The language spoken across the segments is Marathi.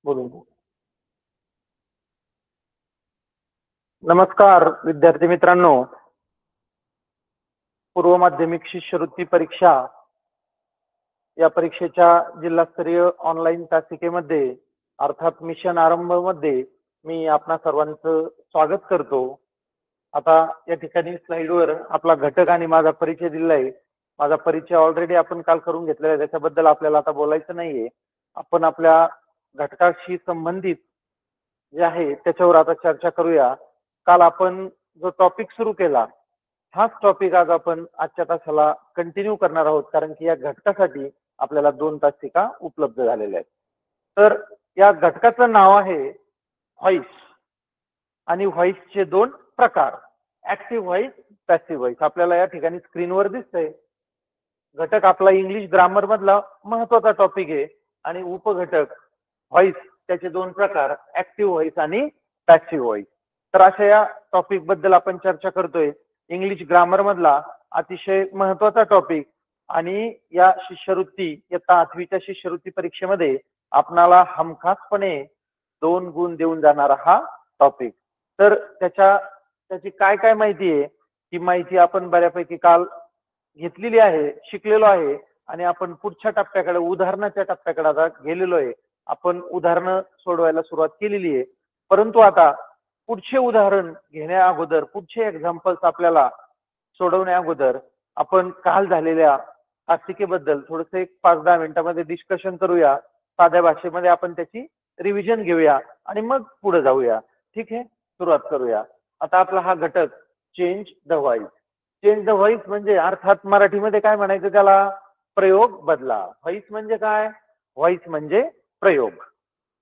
बोलून. नमस्कार विद्यार्थी मित्रांनो. पूर्व माध्यमिक शिष्यवृत्ती परीक्षा या परीक्षेच्या जिल्हास्तरीय ऑनलाईन तासिकेमध्ये अर्थात मिशन आरंभ मध्ये मी आपणा सर्वांचं स्वागत करतो. आता या ठिकाणी स्लाइडवर आपला घटक आणि माझा परिचय दिलाय. माझा परिचय ऑलरेडी आपण काल करून घेतलेला आहे, त्याच्याबद्दल आपल्याला आता बोलायचं नाहीये. आपण आपल्या घटकाशी संबंधित जे आहे त्याच्यावर आता चर्चा करूया. काल आपण जो टॉपिक सुरू केला हाच टॉपिक आज आपण आजच्या तासाला कंटिन्यू करणार आहोत, कारण की या घटकासाठी आपल्याला 2 तासिका उपलब्ध झालेल्या आहेत. तर या घटकाचं नाव आहे व्हॉइस आणि व्हॉइसचे 2 प्रकार, ऍक्टिव्ह व्हॉइस, पॅसिव्ह व्हॉइस. आपल्याला या ठिकाणी स्क्रीनवर दिसतंय. घटक आपला इंग्लिश ग्रामर मधला महत्वाचा टॉपिक आहे आणि उपघटक व्हॉइस त्याचे 2 प्रकार, ऍक्टिव्ह व्हॉइस आणि पॅसिव्ह व्हॉइस. तर अशा या टॉपिक बद्दल आपण चर्चा करतोय. इंग्लिश ग्रामर मधला अतिशय महत्वाचा टॉपिक आणि या शिष्यवृत्ती इयत्ता 8वीच्या शिष्यवृत्ती परीक्षेमध्ये आपणाला हमखासपणे 2 गुण देऊन जाणारा हा टॉपिक. तर त्याची काय काय माहिती आहे, ही माहिती आपण बऱ्यापैकी काल घेतलेली आहे, शिकलेलो आहे आणि आपण पुढच्या टप्प्याकडे उदाहरणाच्या टप्प्याकडे आता गेलेलो आहे. आपण उदाहरणं सोडवायला सुरुवात केलेली आहे, परंतु आता पुढचे उदाहरण घेण्या अगोदर, पुढचे एक्झाम्पल्स आपल्याला सोडवण्या अगोदर आपण काल झालेल्या तासिकेबद्दल थोडंसं एक 5-10 मिनिटांमध्ये डिस्कशन करूया. साध्या भाषेमध्ये आपण त्याची रिव्हिजन घेऊया आणि मग पुढे जाऊया. ठीक आहे, सुरुवात करूया. आता आपला हा घटक change the voice. Change the voice म्हणजे अर्थात मराठीमध्ये काय म्हणायचं त्याला, प्रयोग बदला. व्हॉइस म्हणजे काय, व्हॉइस म्हणजे प्रयोग.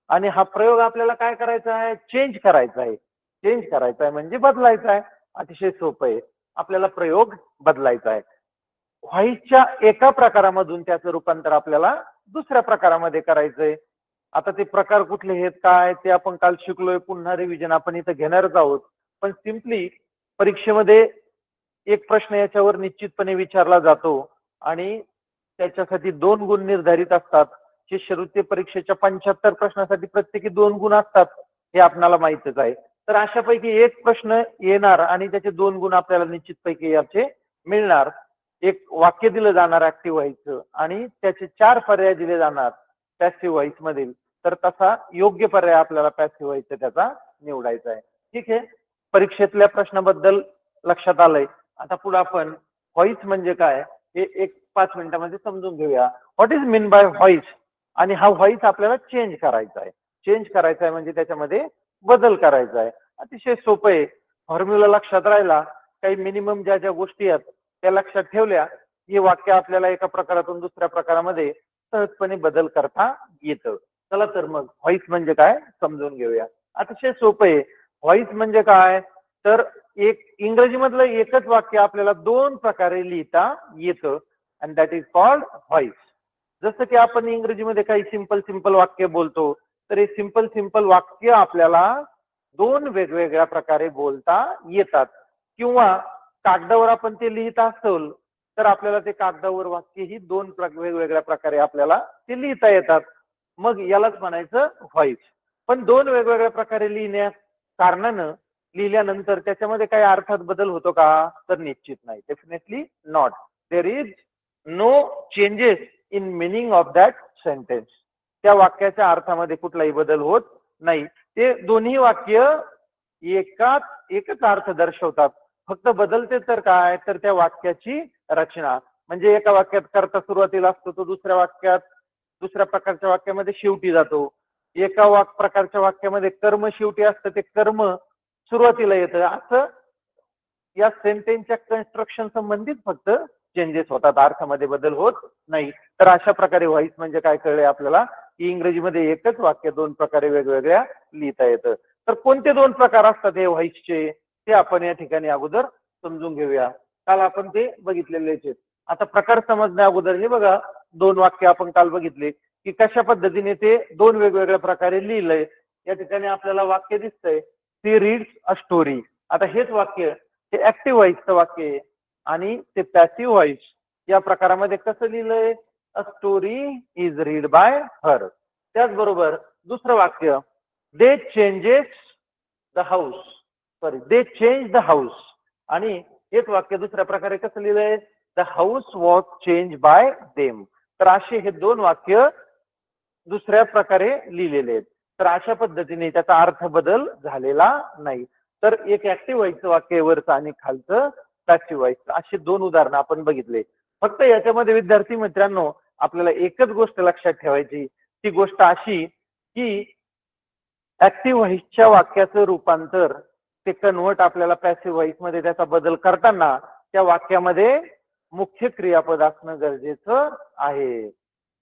आणि हा प्रयोग आपल्याला काय करायचा आहे, चेंज करायचा आहे. चेंज करायचा आहे म्हणजे बदलायचा आहे. अतिशय सोपं आहे, आपल्याला प्रयोग बदलायचा आहे. व्हॉइसच्या एका प्रकारामधून त्याचं रूपांतर आपल्याला दुसऱ्या प्रकारामध्ये करायचंय. आता ते प्रकार कुठले आहेत काय ते आपण काल शिकलोय, पुन्हा रिव्हिजन आपण इथं घेणारच आहोत. पण सिम्पली परीक्षेमध्ये एक प्रश्न याच्यावर निश्चितपणे विचारला जातो आणि त्याच्यासाठी 2 गुण निर्धारित असतात. शिष्यवृत्ती परीक्षेच्या 75 प्रश्नासाठी प्रत्येकी 2 गुण असतात, हे आपल्याला माहितच आहे. तर अशापैकी एक प्रश्न येणार आणि त्याचे 2 गुण आपल्याला निश्चितपैकी याचे मिळणार. एक वाक्य दिलं जाणार ऍक्टिव्ह व्हॉइसचं आणि त्याचे 4 पर्याय दिले जाणार पॅसिव्ह व्हॉइस मधील. तर तसा योग्य पर्याय आपल्याला पॅसिव्ह व्हॉइसचा त्याचा निवडायचा आहे. ठीक आहे, परीक्षेतल्या प्रश्नाबद्दल लक्षात आलंय. आता पुढे आपण व्हॉइस म्हणजे काय हे एक 5 मिनिटांमध्ये समजून घेऊया. What is mean by voice. आणि हा व्हॉइस आपल्याला चेंज करायचा आहे. चेंज करायचा आहे म्हणजे त्याच्यामध्ये बदल करायचा आहे. अतिशय सोपं आहे. फॉर्म्युला लक्षात राहिला, काही मिनिमम ज्या ज्या गोष्टी आहेत त्या लक्षात ठेवल्या, हे वाक्य आपल्याला एका प्रकारातून दुसऱ्या प्रकारामध्ये सहजपणे बदल करता येतं. चला तर मग व्हॉइस म्हणजे काय समजून घेऊया. अतिशय सोपं आहे. व्हॉइस म्हणजे काय, तर एक इंग्रजीमधलं एकच वाक्य आपल्याला 2 प्रकारे लिहिता येतं and that is called voice. जसं की आपण इंग्रजीमध्ये काही सिंपल वाक्य बोलतो, तर हे सिंपल वाक्य आपल्याला 2 वेगवेगळ्या प्रकारे बोलता येतात. किंवा कागदावर आपण ते लिहित असतो तर आपल्याला ते कागदावर वाक्य ही 2 वेगवेगळ्या प्रकारे आपल्याला ते लिहिता येतात. मग यालाच म्हणायचं व्हॉइस. पण 2 वेगवेगळ्या प्रकारे लिहिण्या कारणानं लिहिल्यानंतर त्याच्यामध्ये काही अर्थात बदल होतो का, तर निश्चित नाही. Definitely not. There is no changes in meaning of that sentence. त्या वाक्याच्या अर्थामध्ये कुठलाही बदल होत नाही. ते दोन्ही वाक्य एकच अर्थ दर्शवतात. फक्त बदलते तर काय, तर त्या वाक्याची रचना. म्हणजे एका वाक्यात कर्ता सुरुवातीला असतो तो दुसऱ्या प्रकारच्या वाक्यामध्ये शेवटी जातो. एका प्रकारच्या वाक्यामध्ये कर्म शेवटी असतं, ते कर्म सुरुवातीला येतं. असं या सेंटेन्सच्या कन्स्ट्रक्शन संबंधित फक्त चेंजेस होतात, अर्थामध्ये बदल होत नाही. तर अशा प्रकारे व्हॉइस म्हणजे काय कळलंय आपल्याला, की इंग्रजीमध्ये एकच वाक्य 2 प्रकारे वेगवेगळ्या लिहिता येतं. तर कोणते 2 प्रकार असतात हे व्हॉइसचे, ते आपण या ठिकाणी अगोदर समजून घेऊया. काल आपण ते बघितलेलेच आहेत. आता प्रकार समजण्या अगोदर हे बघा, 2 वाक्य आपण काल बघितले की कशा पद्धतीने ते 2 वेगवेगळ्या प्रकारे लिहिलंय. या ठिकाणी आपल्याला वाक्य दिसतंय, ती रीड्स अ स्टोरी. आता हेच वाक्य हे ऍक्टिव्ह व्हॉइसचं वाक्य आहे आणि ते पॅसिव्ह व्हॉइस या प्रकारामध्ये कसं लिहिलंय, a story is read by her. त्याचबरोबर दुसरं वाक्य, they changes the house, sorry they change the house. आणि हेच वाक्य दुसऱ्या प्रकारे कसं लिहिलंय, the house was change by them. तर असे हे दोन वाक्य दुसऱ्या प्रकारे लिहिलेले आहेत. तर अशा पद्धतीने त्याचा अर्थ बदल झालेला नाही. तर एक ऍक्टिव्ह व्हायचं वाक्य वरचं आणि खालचं पॅसिव्ह व्हायचं, अशी दोन उदाहरणं आपण बघितले. फक्त याच्यामध्ये विद्यार्थी मित्रांनो आपल्याला एकच गोष्ट लक्षात ठेवायची, ती गोष्ट अशी की ऍक्टिव्ह व्हॉइसच्या वाक्याचं रूपांतर ते कन्वर्ट आपल्याला पॅसिव्ह व्हॉइस मध्ये त्याचा बदल करताना त्या वाक्यामध्ये मुख्य क्रियापद असणं गरजेचं आहे.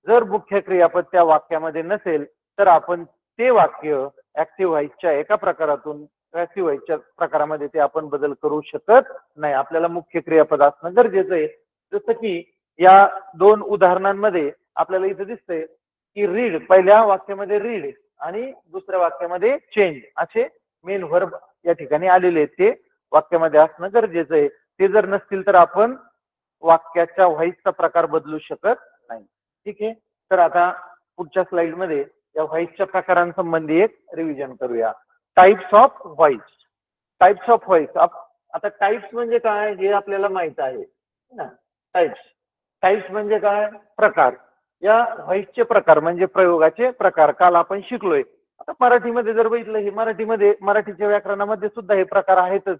जर मुख्य क्रियापद त्या वाक्यामध्ये नसेल तर आपण ते वाक्य ऍक्टिव्ह व्हॉइसच्या एका प्रकारातून पॅसिव्ह व्हॉइसच्या प्रकारामध्ये ते आपण बदल करू शकत नाही. आपल्याला मुख्य क्रियापद असणं गरजेचं आहे. जसं की या दोन उदाहरणांमध्ये आपल्याला इथं दिसतंय की रीड, पहिल्या वाक्यामध्ये रीड आणि दुसऱ्या वाक्यामध्ये चेंज असे मेन व्हर्ब या ठिकाणी आलेले आहेत. ते वाक्यामध्ये असणं गरजेचं आहे. ते जर नसतील तर आपण वाक्याच्या व्हॉइसचा प्रकार बदलू शकत नाही. ठीक आहे. तर आता पुढच्या स्लाइडमध्ये या व्हॉइसच्या प्रकारांसंबंधी एक रिव्हिजन करूया. Types of voice. Types of voice. आता टाइप्स म्हणजे काय हे आपल्याला माहित आहे ना. टाइप्स टाइप्स म्हणजे काय, प्रकार. या व्हॉइसचे प्रकार म्हणजे प्रयोगाचे प्रकार काल आपण शिकलोय. आता मराठीमध्ये जर बघितलं, हे मराठीच्या व्याकरणामध्ये सुद्धा हे प्रकार आहेतच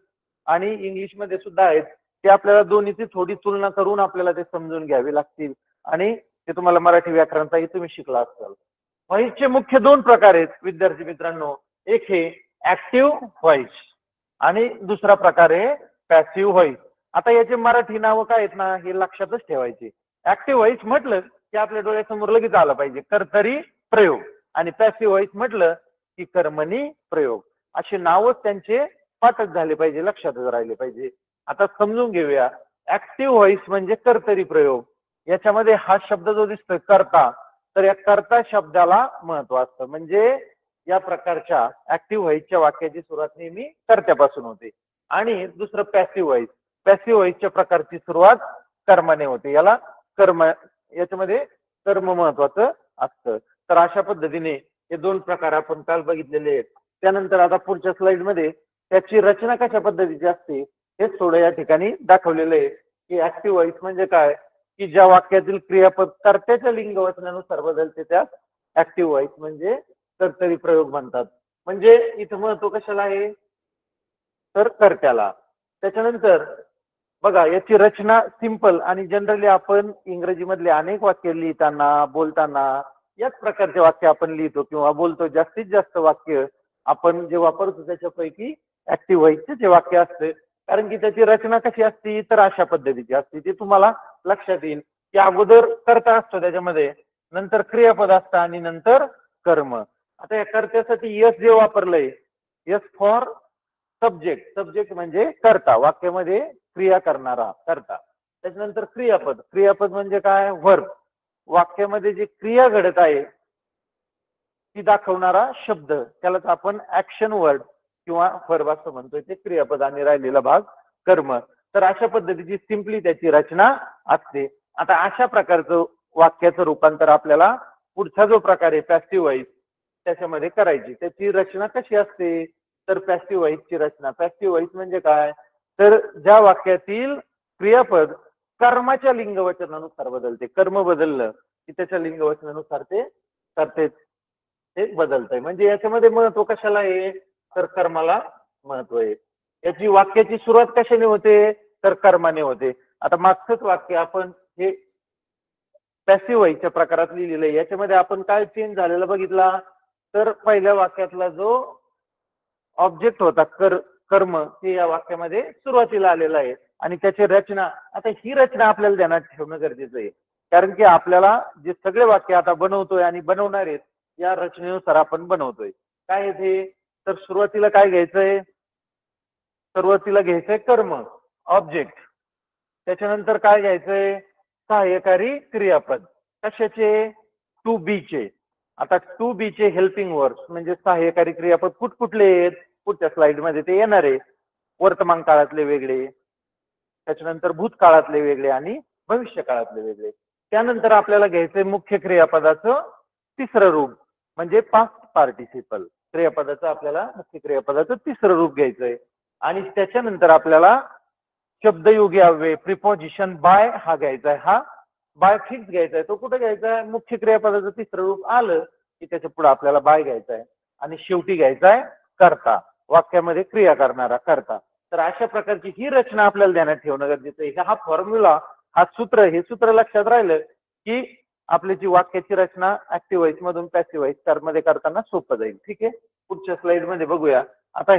आणि इंग्लिशमध्ये सुद्धा आहेत. ते आपल्याला दोन्हीची थोडी तुलना करून आपल्याला ते समजून घ्यावे लागतील आणि ते तुम्हाला मराठी व्याकरणाचाही तुम्ही शिकला असाल. व्हॉइसचे मुख्य दोन प्रकार आहेत विद्यार्थी मित्रांनो. एक हे ऍक्टिव्ह व्हॉइस आणि दुसरा प्रकार आहे पॅसिव्ह व्हॉइस. आता याचे मराठी नावं काय आहेत ना हे लक्षातच ठेवायचे. ऍक्टिव्ह व्हॉइस म्हटलं की आपल्या डोळ्यासमोर लगेच आलं पाहिजे कर्तरी प्रयोग, आणि पॅसिव्ह व्हॉइस म्हटलं की कर्मणी प्रयोग. असे नावच त्यांचे पाठच झाले पाहिजे, लक्षातच राहिले पाहिजे. आता समजून घेऊया. ऍक्टिव्ह व्हॉइस म्हणजे कर्तरी प्रयोग. याच्यामध्ये हा शब्द जो दिसतोय कर्ता, तर या कर्ता शब्दाला महत्व असतं. म्हणजे या प्रकारच्या ऍक्टिव्ह व्हॉइसच्या वाक्याची सुरुवात नेहमी कर्त्यापासून होते. आणि दुसरं पॅसिव्ह व्हॉइस. पॅसिव्ह व्हॉइसच्या प्रकारची सुरुवात कर्माने होते. याला कर्म, याच्यामध्ये कर्म महत्वाचं असतं. तर अशा पद्धतीने हे दोन प्रकार आपण काल बघितलेले आहेत. त्यानंतर आता पुढच्या स्लाइडमध्ये त्याची रचना कशा पद्धतीची असते हेच थोडं या ठिकाणी दाखवलेलं आहे. की ऍक्टिव्ह व्हॉइस म्हणजे काय, की ज्या वाक्यातील क्रियापद कर्त्याच्या लिंगवचनानुसार बदलते त्यास ऍक्टिव्ह व्हॉइस म्हणजे कर्तरी प्रयोग म्हणतात. म्हणजे इथं महत्व कशाला आहे, तर कर्त्याला. त्याच्यानंतर बघा याची रचना सिंपल, आणि जनरली आपण इंग्रजीमधले अनेक वाक्य लिहिताना बोलताना याच प्रकारचे वाक्य आपण लिहितो किंवा बोलतो. जास्तीत जास्त वाक्य आपण जे वापरतो त्याच्यापैकी ऍक्टिव्ह व्हॉइसचे जे वाक्य असते, कारण की त्याची रचना कशी असती तर अशा पद्धतीची असते. ते तुम्हाला लक्षात येईल की अगोदर कर्ता असतो त्याच्यामध्ये, नंतर क्रियापद असतं आणि नंतर कर्म. आता या कर्त्यासाठी यस जे वापरलंय, यस फॉर सब्जेक्ट. सब्जेक्ट म्हणजे कर्ता, वाक्यामध्ये क्रिया करणारा कर्ता. त्याच्यानंतर क्रियापद. क्रियापद म्हणजे काय, व्हर्ब. वाक्यामध्ये जी क्रिया घडत आहे ती दाखवणारा शब्द, त्यालाच आपण ऍक्शन वर्ड किंवा व्हर्ब असं म्हणतोय. ते क्रियापद आणि राहिलेला भाग कर्म. तर अशा पद्धतीची सिंपली त्याची रचना असते. आता अशा प्रकारचं वाक्याचं रूपांतर आपल्याला पुढचा जो प्रकार आहे पॅसिव्ह व्हॉइस त्याच्यामध्ये करायची. त्याची रचना कशी असते, तर पॅसिव्ह व्हॉइसची रचना. पॅसिव्ह व्हॉइस म्हणजे काय, तर ज्या वाक्यातील क्रियापद कर्माच्या लिंगवचनानुसार बदलते. कर्म बदललं की त्याच्या लिंगवचनानुसार ते करते, ते बदलतंय. म्हणजे याच्यामध्ये महत्व कशाला आहे, तर कर्माला महत्व आहे. याची वाक्याची सुरुवात कशाने होते, तर कर्माने होते. आता मागचंच वाक्य आपण हे पॅसिव्ह व्हॉइसच्या प्रकारात लिहिलेलं आहे. याच्यामध्ये आपण काय चेंज झालेला बघितला, तर पहिल्या वाक्यातला जो ऑब्जेक्ट होता कर्म, ते या वाक्यामध्ये सुरुवातीला आलेला आहे. आणि त्याची रचना, आता ही रचना आपल्याला ध्यानात ठेवणं गरजेचं आहे. कारण की आपल्याला जे सगळे वाक्य आता बनवतोय आणि बनवणार आहेत या रचनेनुसार आपण बनवतोय. काय येते, तर सुरुवातीला काय घ्यायचंय, सुरुवातीला घ्यायचंय कर्म ऑब्जेक्ट. त्याच्यानंतर काय घ्यायचंय, सहाय्यकारी क्रियापद. कशाचे, टू बी चे. आता टू बी चे हेल्पिंग वर्ड्स म्हणजे सहाय्यकारी क्रियापद कुठले आहेत, पुढच्या स्लाइड मध्ये ते येणार आहे. वर्तमान काळातले वेगळे, त्याच्यानंतर भूतकाळातले वेगळे आणि भविष्य काळातले वेगळे. त्यानंतर आपल्याला घ्यायचंय मुख्य क्रियापदाचं तिसरं रूप म्हणजे पास्ट पार्टिसिपल क्रियापदाचं आपल्याला मुख्य क्रियापदाचं तिसरं रूप घ्यायचंय आणि त्याच्यानंतर आपल्याला शब्दयोगी अव्यय प्रिपोजिशन बाय हा घ्यायचा आहे. हा बाय फिक्स घ्यायचा आहे. तो कुठे घ्यायचा आहे? मुख्य क्रियापदाचं तिसरं रूप आलं की त्याच्या पुढे आपल्याला बाय घ्यायचा आहे आणि शेवटी घ्यायचा आहे कर्ता, वाक्यामध्ये क्रिया करणारा कर्ता. तर अशा प्रकारची ही रचना आपल्याला ध्यानात ठेवणं गरजेचं आहे. हा फॉर्म्युला, हा सूत्र, हे सूत्र लक्षात राहिलं की आपली जी वाक्याची रचना ऍक्टिव्ह व्हॉइस मधून पॅसिव्ह व्हॉइस मध्ये करताना सोपं जाईल. ठीक आहे, पुढच्या स्लाइड मध्ये बघूया. आता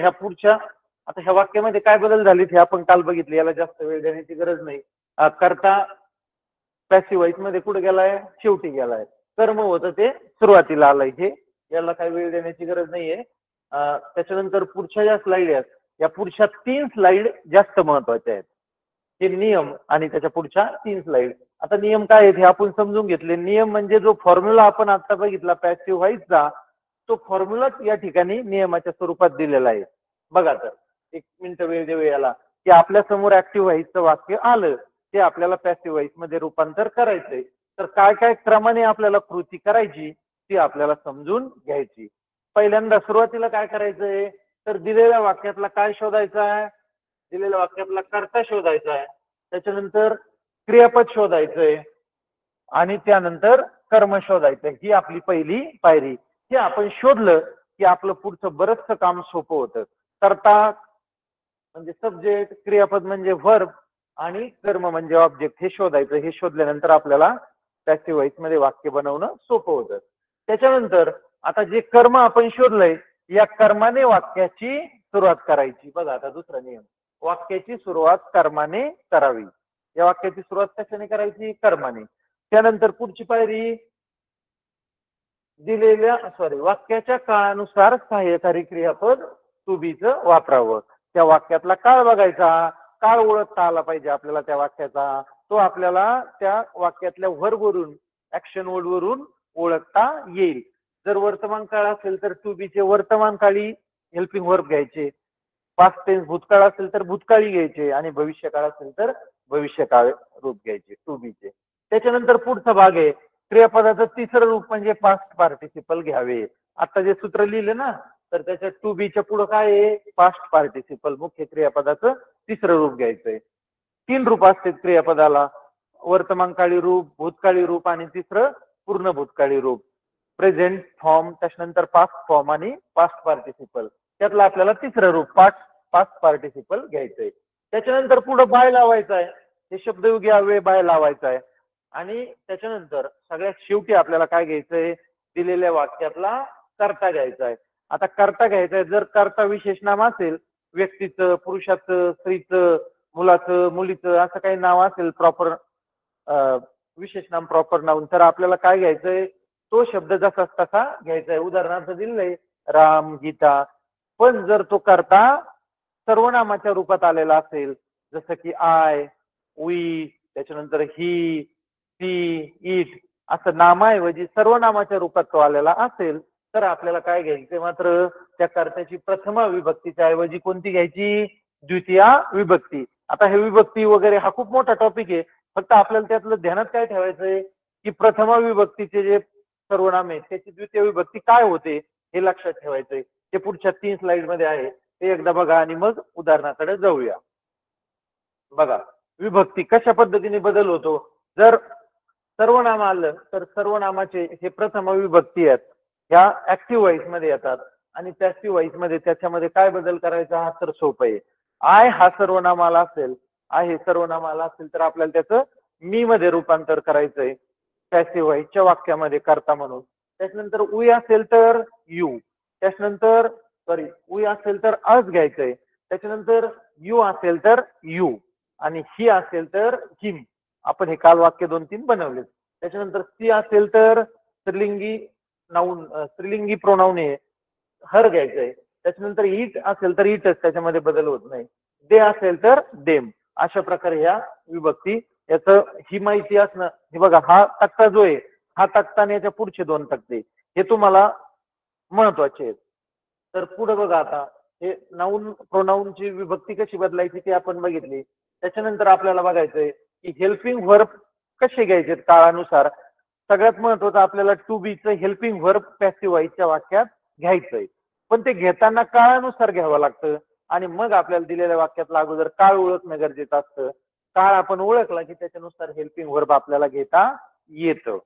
ह्या वाक्यामध्ये काय बदल झाले हे आपण काल बघितले, याला जास्त वेळ देण्याची गरज नाही. कर्ता पॅसिव्ह व्हॉइस मध्ये कुठे गेलाय? शेवटी गेलाय. कर्म होतं ते सुरुवातीला आलंय, हे याला काही वेळ देण्याची गरज नाहीये. त्याच्यानंतर पुढच्या ज्या स्लाइड आहेत, या पुढच्या 3 स्लाइड जास्त महत्वाच्या आहेत. हे नियम आणि त्याच्या पुढच्या 3 स्लाइड. आता नियम काय आहेत हे आपण समजून घेतले. नियम म्हणजे जो फॉर्म्युला आपण आता बघितला पॅसिव्ह व्हॉइसचा, तो फॉर्म्युलाच या ठिकाणी नियमाच्या स्वरूपात दिलेला आहे. बघा, तर 1 मिनिट वेळ देऊ याला, की आपल्या समोर ऍक्टिव्ह व्हॉइसचं वाक्य आलं, ते आपल्याला पॅसिव्ह व्हॉइस मध्ये रूपांतर करायचंय. तर काय काय क्रमाने आपल्याला कृती करायची ती आपल्याला समजून घ्यायची. पहिल्यांदा सुरुवातीला काय करायचंय, तर दिलेल्या वाक्यातला काय शोधायचा आहे? दिलेल्या वाक्यातला कर्ता शोधायचा आहे. त्याच्यानंतर क्रियापद शोधायचंय आणि त्यानंतर कर्म शोधायचंय. ही आपली पहिली पायरी. हे आपण शोधलं की आपलं पुढचं बरंचसं काम सोपं होतं. कर्ता म्हणजे सब्जेक्ट, क्रियापद म्हणजे व्हर्ब आणि कर्म म्हणजे ऑब्जेक्ट, हे शोधायचं. हे शोधल्यानंतर आपल्याला पॅसिव्ह व्हॉइस मध्ये वाक्य बनवणं सोपं होतं. त्याच्यानंतर आता जे कर्म आपण शोधलंय, या कर्माने वाक्याची सुरुवात करायची. बघा, आता दुसरा नियम, वाक्याची सुरुवात कर्माने करावी. या वाक्याची सुरुवात कशाने करायची? कर्माने. त्यानंतर पुढची पायरी, वाक्याच्या काळानुसार सहाय्यकारी क्रियापद टू बीचं वापरावं. त्या वाक्यातला काळ बघायचा, काळ ओळखता आला पाहिजे आपल्याला त्या वाक्याचा. तो आपल्याला त्या वाक्यातल्या व्हर्ब वरून, ऍक्शन वर्ड वरून ओळखता येईल. जर वर्तमान काळ असेल तर टू बीचे वर्तमान काळी हेल्पिंग वर्ब घ्यायचे, पास्ट टेन्स भूतकाळ असेल तर भूतकाळी घ्यायचे आणि भविष्यकाळ असेल तर भविष्यकाळ रूप घ्यायचे टू बीचे. त्याच्यानंतर पुढचा भाग आहे, क्रियापदाचं तिसरं रूप म्हणजे पास्ट पार्टिसिपल घ्यावे. आता जे सूत्र लिहिले ना, तर त्याच्या टू बीच्या पुढे काय आहे? पास्ट पार्टिसिपल, मुख्य क्रियापदाचं तिसरं रूप घ्यायचंय. 3 रूप असतात क्रियापदाला, वर्तमानकाळी रूप, भूतकाळी रूप आणि तिसरं पूर्ण भूतकाळी रूप. प्रेझेंट फॉर्म, त्याच्यानंतर पास्ट फॉर्म आणि पास्ट पार्टिसिपल. त्यातलं आपल्याला तिसरं रूप पास्ट पार्टिसिपल घ्यायचंय. त्याच्यानंतर पुढे बाय लावायचा आहे. हे शब्दयोगी अव्यय बाय लावायचा आहे. आणि त्याच्यानंतर सगळ्यात शेवटी आपल्याला काय घ्यायचंय? दिलेल्या वाक्यातला कर्ता घ्यायचा आहे. आता कर्ता घ्यायचा आहे, जर कर्ता विशेष नाम असेल, व्यक्तीचं, पुरुषाचं, स्त्रीचं, मुलाचं, मुलीचं असं काही नाव असेल, प्रॉपर विशेष नाम, प्रॉपर नाउन, तर आपल्याला काय घ्यायचंय? तो शब्द जसा तसा घ्यायचा आहे. उदाहरणार्थ दिलंय राम, गीता. पण जर तो कर्ता सर्वनामाच्या रूपात आलेला असेल, जसं की आय, वी, त्याच्यानंतर ही, ती, इट, असं नामाऐवजी सर्वनामाच्या रूपात तो आलेला असेल, तर आपल्याला काय घ्यायचंय? मात्र त्या कर्त्याची प्रथमा विभक्तीच्या ऐवजी कोणती घ्यायची? द्वितीया विभक्ती. आता हे विभक्ती वगैरे हा खूप मोठा टॉपिक आहे. फक्त आपल्याला त्यातलं ध्यानात काय ठेवायचंय की प्रथमा विभक्तीचे जे सर्वनाम आहे त्याची द्वितीय विभक्ती काय होते हे लक्षात ठेवायचंय. ते पुढच्या 3 स्लाइड मध्ये आहे, ते एकदा बघा आणि मग उदाहरणाकडे जाऊया. बघा, विभक्ती कशा पद्धतीने बदल होतो. जर सर्वनाम आलं तर सर्वनामाचे हे प्रथम विभक्ती आहेत, ह्या ऍक्टिव्ह व्हॉइस मध्ये येतात आणि पॅसिव्ह व्हॉइस मध्ये त्याच्यामध्ये काय बदल करायचा हा तर सोपं आहे. आय हा सर्वनाम आला असेल, आय हे सर्वनाम आला असेल तर आपल्याला त्याचं मी मध्ये रूपांतर करायचंय पॅसिव्ह व्हॉइसच्या वाक्यामध्ये कर्ता म्हणून. त्याच्यानंतर वी असेल तर यू, त्याच्यानंतर वी असेल तर अस घ्यायचंय, त्याच्यानंतर यू असेल तर यू आणि ही असेल तर हिम. आपण हे काल वाक्य 2-3 बनवले. त्याच्यानंतर सी असेल तर स्त्रीलिंगी नाऊन, स्त्रीलिंगी प्रोनाऊन आहे, हर घ्यायचंय. त्याच्यानंतर इट असेल तर इटच, त्याच्यामध्ये बदल होत नाही. दे असेल तर देम. अशा प्रकारे ह्या विभक्ती, याचं ही माहिती असणं. हे बघा, हा तक्ता जो आहे, हा तक्ता आणि याच्या पुढचे 2 तक्ते हे तुम्हाला महत्वाचे आहेत. तर पुढे बघा, आता हे नाऊन प्रोनाऊनची विभक्ती कशी बदलायची ते आपण बघितली. त्याच्यानंतर आपल्याला बघायचंय की हेल्पिंग व्हर्ब कसे घ्यायचे काळानुसार. सगळ्यात महत्वाचं आपल्याला टू बीचं हेल्पिंग व्हर्ब पॅसिव्ह व्हॉइसच्या वाक्यात घ्यायचंय, पण ते घेताना काळानुसार घ्यावं लागतं आणि मग आपल्याला दिलेल्या वाक्यातला अगोदर काळ ओळखणं गरजेचं असतं. काळ आपण ओळखला की त्याच्यानुसार हेल्पिंग वर्ब आपल्याला घेता येतं.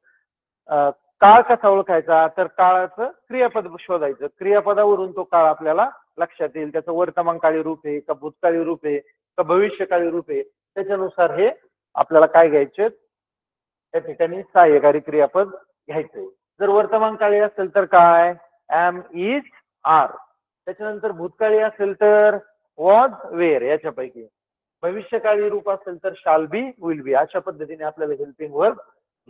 काळ कसा ओळखायचा, तर काळाचं क्रियापद शोधायचं. क्रियापदावरून तो काळ आपल्याला लक्षात येईल. त्याचं वर्तमानकाळी रूप आहे का भूतकाळी रूप आहे का भविष्यकाळी रूप आहे, त्याच्यानुसार हे आपल्याला काय घ्यायचे, त्या ठिकाणी सहाय्यकारी क्रियापद घ्यायचंय. जर वर्तमानकाळी असेल तर काय, एम, इज, आर. त्याच्यानंतर भूतकाळी असेल तर वॉज, वेअर याच्यापैकी. भविष्यकाळी रूप असेल तर शाल बी, विल बी. अशा पद्धतीने आपल्याला हेल्पिंग वर्ब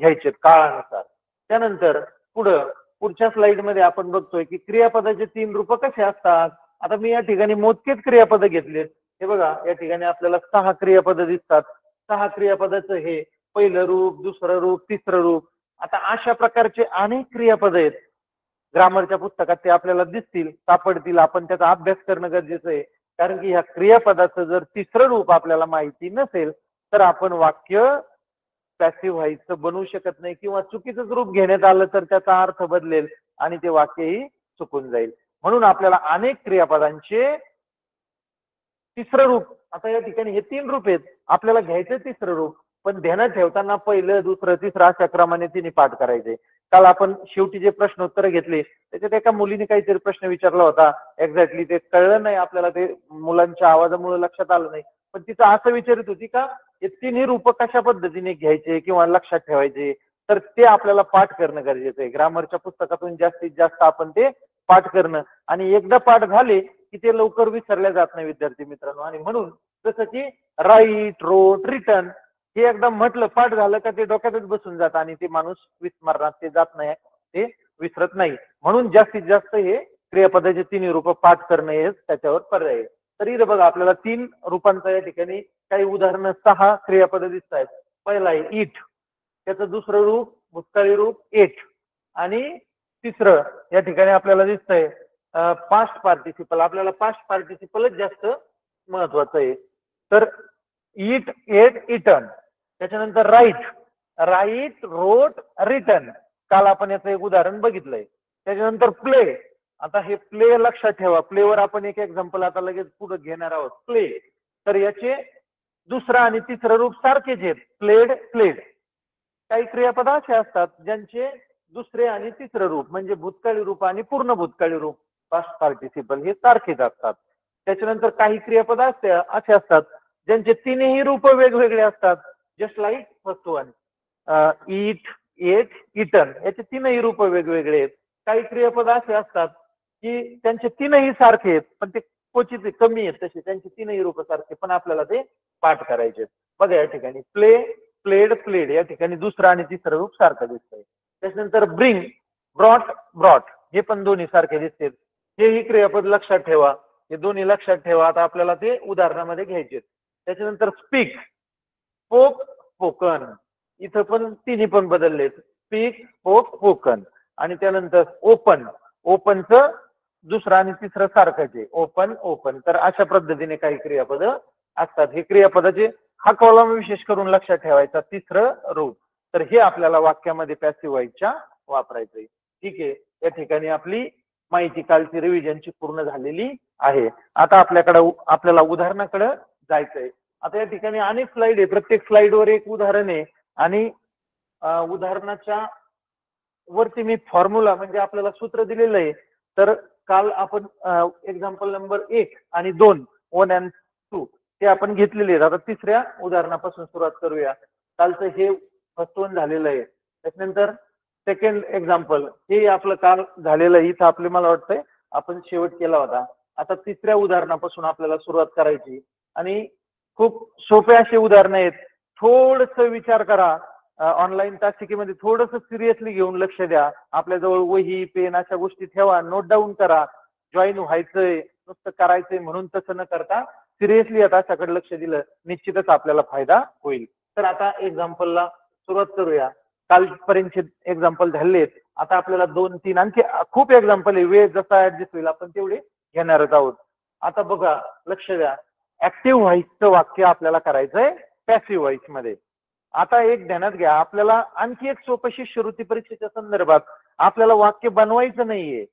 घ्यायचे काळानुसार. त्यानंतर पुढच्या स्लाइड मध्ये आपण बघतोय की क्रियापदाचे 3 रूप कसे असतात. आता मी या ठिकाणी मोजकेच क्रियापद घेतलेत. हे बघा, या ठिकाणी आपल्याला 6 क्रियापद दिसतात. 6 क्रियापदाचं हे पहिलं रूप, दुसरं रूप, तिसरं रूप. आता अशा प्रकारचे अनेक क्रियापद आहेत. ग्रामरच्या पुस्तकात ते आपल्याला दिसतील, सापडतील. आपण त्याचा अभ्यास करणं गरजेचं आहे. कारण की ह्या क्रियापदाचं जर तिसरं रूप आपल्याला माहिती नसेल तर आपण वाक्य पॅसिव्ह व्हायचं बनवू शकत नाही, किंवा चुकीचंच रूप घेण्यात आलं तर त्याचा अर्थ बदलेल आणि ते वाक्यही चुकून जाईल. म्हणून आपल्याला अनेक क्रियापदांचे तिसरं रूप, आता या ठिकाणी हे 3 रूप आहेत, आपल्याला घ्यायचं तिसरं रूप, पण ध्यानात ठेवताना पहिलं, दुसरं, तिसरं अशा क्रमाने तिने पाठ करायचे. काल आपण शेवटी जे प्रश्नोत्तर घेतले त्याच्यात एका मुलीने काहीतरी प्रश्न विचारला होता. एक्झॅक्टली ते कळलं नाही आपल्याला, ते मुलांच्या आवाजामुळे लक्षात आलं नाही, पण तिचं असं विचारित होती का हे तिन्ही रूप कशा पद्धतीने घ्यायचे किंवा लक्षात ठेवायचे, तर ते आपल्याला पाठ करणं गरजेचं आहे. ग्रामरच्या पुस्तकातून जास्तीत जास्त आपण ते पाठ करणं, आणि एकदा पाठ झाले की ते लवकर विसरल्या जात नाही विद्यार्थी मित्रांनो. आणि म्हणून जसं की राईट, रोट, रिटर्न हे एकदा म्हटलं, पाठ झालं का ते डोक्यातच बसून जातं आणि ते माणूस विस्मरणात ते जात नाही, ते विसरत नाही. म्हणून जास्तीत जास्त हे क्रियापदाचे 3 रूप पाठ करणं हे त्याच्यावर पर्याय आहे. तर इथं बघा, आपल्याला 3 रूपांचा या ठिकाणी काही उदाहरणं, 6 क्रियापद दिसत आहेत. पहिला आहे इट, त्याचं दुसरं रूप भूतकाळी रूप एट, आणि तिसरं या ठिकाणी आपल्याला दिसतंय पास्ट पार्टिसिपल. आपल्याला पास्ट पार्टिसिपलच जास्त महत्वाचं आहे. तर इट, एट, इटन. त्याच्यानंतर राईट, राईट, रोट, रिटन. काल आपण याचं एक उदाहरण बघितलंय. त्याच्यानंतर प्ले. आता हे प्ले लक्षात ठेवा, प्लेवर आपण एक एक्झाम्पल आता लगेच पुढे घेणार आहोत. प्ले, तर याचे दुसरं आणि तिसरं रूप सारखेच आहेत, प्लेड, प्लेड. काही क्रियापद असे असतात ज्यांचे दुसरे आणि तिसरं रूप म्हणजे भूतकाळी रूप आणि पूर्ण भूतकाळी रूप पास्ट पार्टिसिपल हे सारखेच असतात. त्याच्यानंतर काही क्रियापद असे असतात ज्यांचे तिन्ही रूप वेगवेगळे असतात. Just like first one, it, ate, eaten, याचे तीनही रूप वेगवेगळे आहेत. काही क्रियापद असे असतात की त्यांचे तीनही सारखे आहेत, पण ते क्वचित कमी आहेत तसे, त्यांचे तीनही रूप सारखे, पण आपल्याला ते पाठ करायचे. बघा या ठिकाणी प्ले, प्लेड, प्लेड या ठिकाणी दुसरं आणि तिसरं रूप सारखं दिसतंय. त्याच्यानंतर ब्रिंग, ब्रॉट, ब्रॉट हे पण दोन्ही सारखे दिसतात. हेही क्रियापद लक्षात ठेवा, हे दोन्ही लक्षात ठेवा. आता आपल्याला ते उदाहरणामध्ये घ्यायचे. त्याच्यानंतर स्पीक, स्पोक, स्पोकन. इथं पण तिन्ही पण बदललेत, स्पीक, स्पोक, स्पोकन. आणि त्यानंतर ओपन, ओपनचं दुसरं आणि तिसरं सारखंच आहे, ओपन, ओपन. तर अशा पद्धतीने काही क्रियापद असतात. हे क्रियापदाचे हा कॉलम विशेष करून लक्षात ठेवायचा, तिसरं रूप. तर हे आपल्याला वाक्यामध्ये पॅसिव्ह व्हायच्या वापरायचंय. ठीक आहे, या ठिकाणी आपली माहिती कालची रिव्हिजनची पूर्ण झालेली आहे. आता आपल्याला उदाहरणाकडे जायचंय. आता या ठिकाणी अनेक स्लाइड आहे, प्रत्येक स्लाइडवर एक उदाहरण आहे, आणि उदाहरणाच्या वरती मी फॉर्म्युला म्हणजे आपल्याला सूत्र दिलेलं आहे. तर काल आपण एक्झाम्पल नंबर 1 आणि 2, 1 अँड 2 ते आपण घेतलेले आहेत. आता तिसऱ्या उदाहरणापासून सुरुवात करूया. कालचं हे फर्स्ट वन झालेलं आहे. त्याच्यानंतर सेकंड एक्झाम्पल हे आपलं काल झालेलं आहे. इथं आपले मला वाटतंय आपण शेवट केला होता. आता तिसऱ्या उदाहरणापासून आपल्याला सुरुवात करायची, आणि खूप सोपे असे उदाहरण आहेत. थोडस विचार करा, ऑनलाईन तासिकेमध्ये थोडस सिरियसली घेऊन लक्ष द्या. आपल्याजवळ वही, पेन अशा गोष्टी ठेवा, नोट डाऊन करा. जॉईन व्हायचंय, नुसतं करायचंय म्हणून तसं न करता सिरियसली आता अशाकडे लक्ष दिलं, निश्चितच आपल्याला फायदा होईल. तर आता एक्झाम्पलला सुरुवात करूया. कालपर्यंतचे एक्झाम्पल झालेत. आता आपल्याला 2, 3 आणखी खूप एक्झाम्पल आहे. वेळ जसा ऍडजस्ट होईल आपण तेवढे घेणारच आहोत. आता बघा, लक्ष द्या. ऍक्टिव्ह व्हॉइसचं वाक्य आपल्याला करायचंय पॅसिव्ह व्हॉइस मध्ये. आता एक ध्यानात घ्या, आपल्याला आणखी एक सोपं शिष्यवृत्ती परीक्षेच्या संदर्भात आपल्याला वाक्य बनवायचं नाहीये,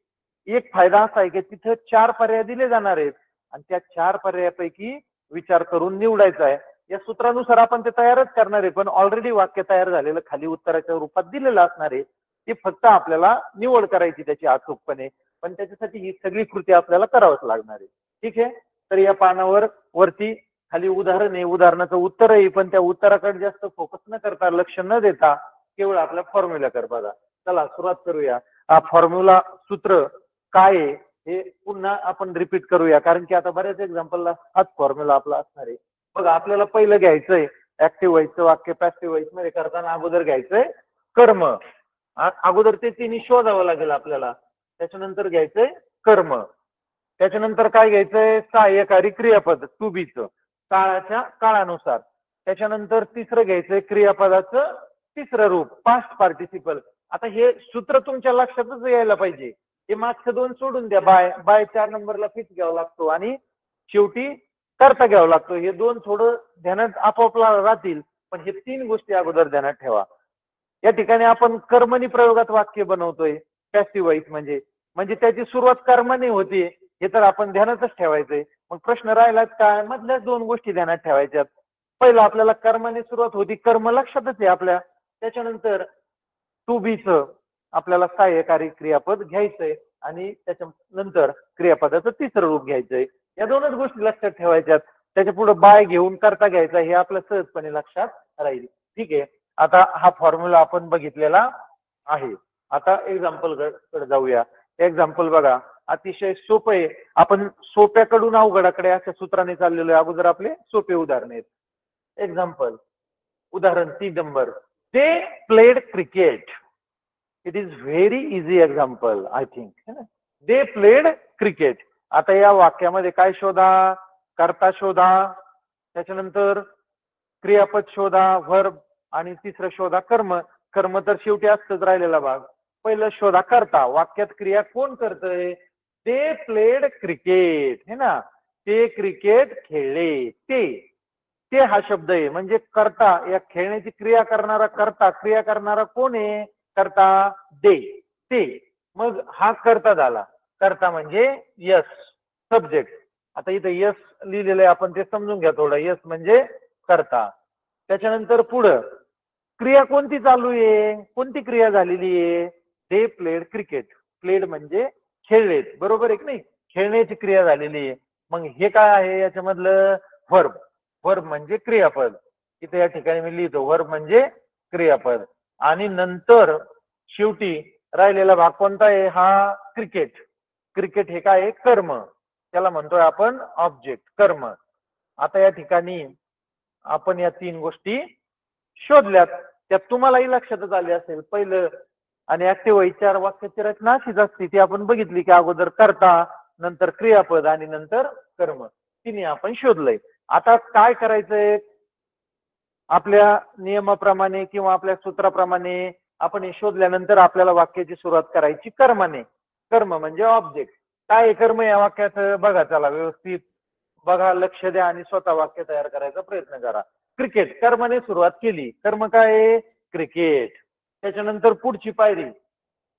एक फायदा असा आहे की तिथं 4 पर्याय दिले जाणार आहेत आणि त्या 4 पर्यायापैकी विचार करून निवडायचा आहे. या सूत्रानुसार आपण ते तयारच करणार आहे, पण ऑलरेडी वाक्य तयार झालेलं खाली उत्तराच्या रूपात दिलेलं असणार आहे. ते फक्त आपल्याला निवड करायची त्याची अचूकपणे, पण त्याच्यासाठी ही सगळी कृती आपल्याला करावंच लागणार आहे. ठीक आहे. तर या पानावर वरती खाली उदाहरण आहे, उदाहरणाचं उत्तर आहे, पण त्या उत्तराकडे जास्त फोकस न करता, लक्ष न देता केवळ आपल्या फॉर्म्युलाकडे बघा. चला सुरुवात करूया. हा फॉर्म्युला सूत्र काय आहे हे पुन्हा आपण रिपीट करूया, कारण की आता बऱ्याच एक्झाम्पलला हाच फॉर्म्युला आपला असणार आहे. बघा आपल्याला पहिलं घ्यायचंय ऍक्टिव्ह व्हॉइसचं वाक्य पॅसिव्ह व्हॉइस मध्ये करताना अगोदर घ्यायचंय कर्म. अगोदर ते तिन्ही शोधावं लागेल आपल्याला. त्याच्यानंतर घ्यायचंय कर्म. त्याच्यानंतर काय घ्यायचंय सहाय्यकारी क्रियापद टू बीचं काळाच्या काळानुसार. त्याच्यानंतर तिसरं घ्यायचंय क्रियापदाचं तिसरं रूप पास्ट पार्टिसिपल. आता हे सूत्र तुमच्या लक्षातच यायला पाहिजे. हे मागचं दोन सोडून द्या. बाय 4 नंबरला फिक्स घ्यावा लागतो आणि शेवटी करता घ्यावा लागतो. हे दोन थोडं ध्यानात आपोआपला राहतील, पण हे 3 गोष्टी अगोदर ध्यानात ठेवा. या ठिकाणी आपण कर्मणी प्रयोगात वाक्य बनवतोय पॅसिव्ह व्हॉइस म्हणजे त्याची सुरुवात कर्माने होते हे तर आपण ध्यानातच ठेवायचंय. मग प्रश्न राहिलाच काय, मधल्याच 2 गोष्टी ध्यानात ठेवायच्यात. पहिलं आपल्याला कर्माने सुरुवात होती, कर्म लक्षातच आहे आपल्या. त्याच्यानंतर टू बीचं आपल्याला सहाय्यकारी क्रियापद घ्यायचंय आणि त्याच्यानंतर क्रियापदाचं तिसरं रूप घ्यायचंय. या 2च गोष्टी लक्षात ठेवायच्यात. त्याच्या पुढे बाय घेऊन करता घ्यायचा हे आपलं सहजपणे लक्षात राहील. ठीक आहे. आता हा फॉर्म्युला आपण बघितलेला आहे. आता एक्झाम्पल कडे जाऊया. एक्झाम्पल बघा अतिशय सोपं आहे. आपण सोप्याकडून अवघडाकडे अशा सूत्राने चाललेलो आहे. अगोदर आपले सोपे उदाहरण आहेत. एक्झाम्पल उदाहरण 3 number. They played cricket. It is very easy example I think. They played cricket. आता या वाक्यामध्ये काय शोधा, कर्ता शोधा, त्याच्यानंतर क्रियापद शोधा, व्हर्ब आणि तिसरं शोधा कर्म. कर्म तर शेवटी असतच राहिलेला भाग. पहिलं शोधा करता. वाक्यात क्रिया कोण करतंय, ते प्लेड क्रिकेट है ना, ते क्रिकेट खेळले. ते हा शब्द आहे म्हणजे करता. या खेळण्याची क्रिया करणारा करता, क्रिया करणारा कोण आहे, करता ते. मग हा करता झाला. करता म्हणजे यस सब्जेक्ट. आता इथं यस लिहिलेलं आहे, आपण ते समजून घ्या थोडं. यस म्हणजे करता. त्याच्यानंतर पुढं क्रिया कोणती चालू आहे, कोणती क्रिया झालेली आहे, दे प्लेड क्रिकेट. प्लेड म्हणजे खेळलेत, बरोबर आहे की नाही, खेळण्याची क्रिया झालेली आहे. मग हे काय आहे याच्यामधलं, व्हर्ब. व्हर्ब म्हणजे क्रियापद. इथे या ठिकाणी मी लिहितो व्हर्ब म्हणजे क्रियापद. आणि नंतर शेवटी राहिलेला भाग कोणता आहे, हा क्रिकेट. क्रिकेट हे काय आहे, कर्म. त्याला म्हणतोय आपण ऑब्जेक्ट, कर्म. आता या ठिकाणी आपण या 3 गोष्टी शोधल्यात. त्यात तुम्हालाही लक्षातच आले असेल. पहिलं आणि ऍक्टिव्ह व्हॉइसच्या वाक्याची रचना अशीच असते, ती आपण बघितली की अगोदर करता, नंतर क्रियापद आणि नंतर कर्म. तिने आपण शोधलंय. आता काय करायचंय, आपल्या नियमाप्रमाणे किंवा आपल्या सूत्राप्रमाणे आपण हे शोधल्यानंतर आपल्याला वाक्याची सुरुवात करायची कर्माने. कर्म म्हणजे ऑब्जेक्ट. काय कर्म या वाक्यात बघा. चला व्यवस्थित बघा, लक्ष द्या आणि स्वतः वाक्य तयार करायचा प्रयत्न करा. क्रिकेट कर्मने सुरुवात केली. कर्म काय, क्रिकेट. त्याच्यानंतर पुढची पायरी,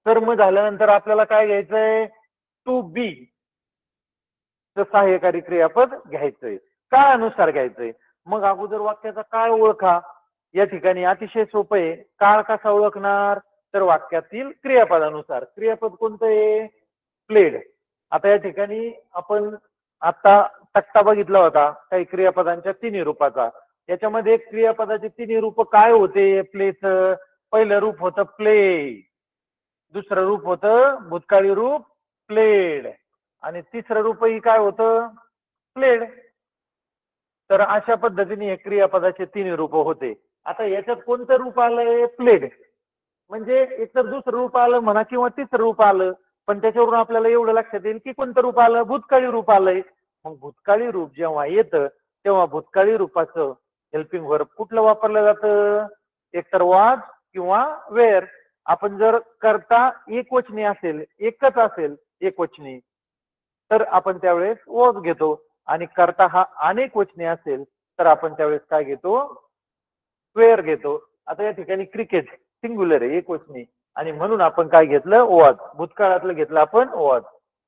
कर्म झाल्यानंतर आपल्याला काय घ्यायचंय, टू बी सहाय्यकारी क्रियापद घ्यायचंय, काळानुसार घ्यायचंय. मग अगोदर वाक्याचा काळ ओळखा. या ठिकाणी अतिशय सोपं आहे. काळ कसा ओळखणार, तर वाक्यातील क्रियापदानुसार. क्रियापद कोणतं आहे, प्लेड. आता या ठिकाणी आपण आता तक्ता बघितला होता काही क्रियापदांच्या 3 रूपाचा. याच्यामध्ये क्रियापदाचे 3 रूप काय होते प्लेचं. पहिलं रूप होतं प्ले, दुसरं रूप होतं भूतकाळी रूप प्लेड आणि तिसरं रूपही काय होतं, प्लेड. तर अशा पद्धतीने हे क्रियापदाचे 3 रूप होते. आता याच्यात कोणतं रूप आलंय, प्लेड. म्हणजे एकतर दुसरं रूप आलं म्हणा किंवा तिसरं रूप आलं, पण त्याच्यावरून आपल्याला एवढं लक्षात येईल की कोणतं रूप आलं, भूतकाळी रूप आलंय. मग भूतकाळी रूप जेव्हा येतं तेव्हा भूतकाळी रूपाचं हेल्पिंग व्हर्ब कुठलं वापरलं जातं, एकतर वाज किंवा वेअर. आपण जर करता एकवचनी असेल, एकच असेल एकवचनी, तर आपण त्यावेळेस वॉज घेतो. आणि करता हा अनेक वचनी असेल तर आपण त्यावेळेस काय घेतो, वेअर घेतो. आता या ठिकाणी क्रिकेट सिंग्युलर आहे, एकवचनी, आणि म्हणून आपण काय घेतलं, वॉज. भूतकाळातलं घेतलं आपण वॉज.